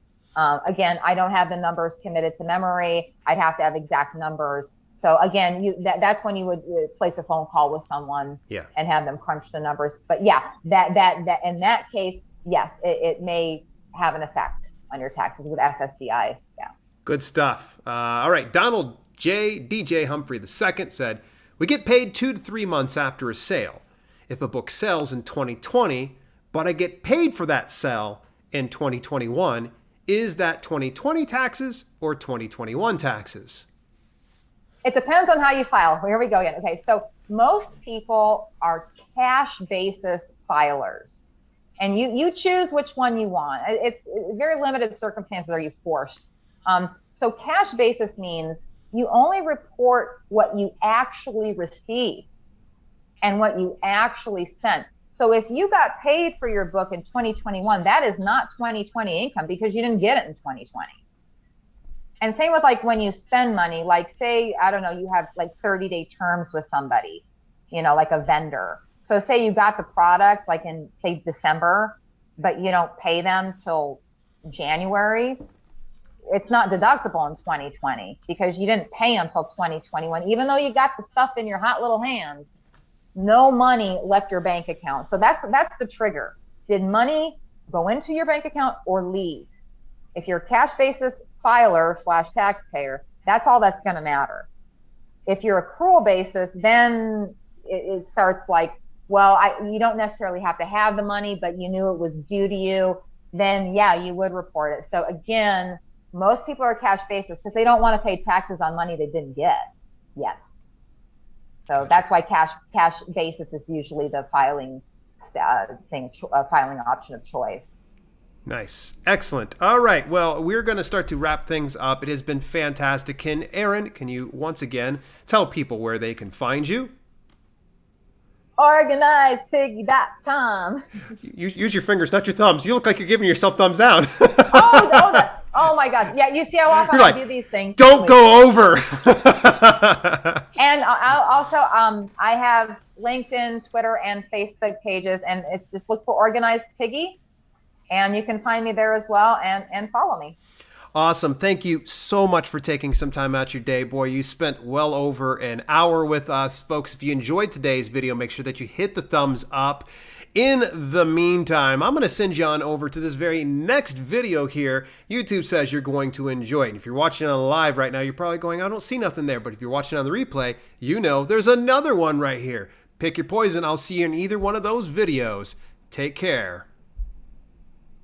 Speaker 2: Again, I don't have the numbers committed to memory. I'd have to have exact numbers. So again, that's when you would place a phone call with someone and have them crunch the numbers. But yeah, that in that case, yes, it may have an effect on your taxes with SSDI. Yeah.
Speaker 1: Good stuff. All right. Donald DJ Humphrey II said, we get paid 2 to 3 months after a sale. If a book sells in 2020, but I get paid for that sale in 2021, is that 2020 taxes or 2021 taxes?
Speaker 2: It depends on how you file. Here we go again. Okay. So most people are cash basis filers. And you choose which one you want. It's very limited circumstances are you forced. So cash basis means you only report what you actually received and what you actually spent. So if you got paid for your book in 2021, that is not 2020 income because you didn't get it in 2020. And same with like when you spend money, like say, I don't know, you have like 30-day terms with somebody, like a vendor. So say you got the product like in say December, but you don't pay them till January. It's not deductible in 2020 because you didn't pay them till 2021, even though you got the stuff in your hot little hands. No money left your bank account. So that's the trigger. Did money go into your bank account or leave? If you're a cash basis filer / taxpayer, that's all that's going to matter. If you're accrual basis, then it starts like, well, you don't necessarily have to have the money, but you knew it was due to you. Then yeah, you would report it. So again, most people are cash basis because they don't want to pay taxes on money they didn't get yet. So that's why cash basis is usually the filing filing option of choice.
Speaker 1: Nice. Excellent. All right. Well, we're going to start to wrap things up. It has been fantastic. Erin, can you once again tell people where they can find you?
Speaker 2: OrganizedPiggy.com.
Speaker 1: Use your fingers, not your thumbs. You look like you're giving yourself thumbs down.
Speaker 2: Oh my God. Yeah, you see how often I do these things.
Speaker 1: Don't go over.
Speaker 2: And I have LinkedIn, Twitter, and Facebook pages, and it's just look for Organized Piggy, and you can find me there as well and follow me.
Speaker 1: Awesome. Thank you so much for taking some time out your day. Boy, you spent well over an hour with us. Folks, if you enjoyed today's video, make sure that you hit the thumbs up. In the meantime, I'm going to send you on over to this very next video here. YouTube says you're going to enjoy it. And if you're watching on live right now, you're probably going, I don't see nothing there. But if you're watching on the replay, you know there's another one right here. Pick your poison. I'll see you in either one of those videos. Take care.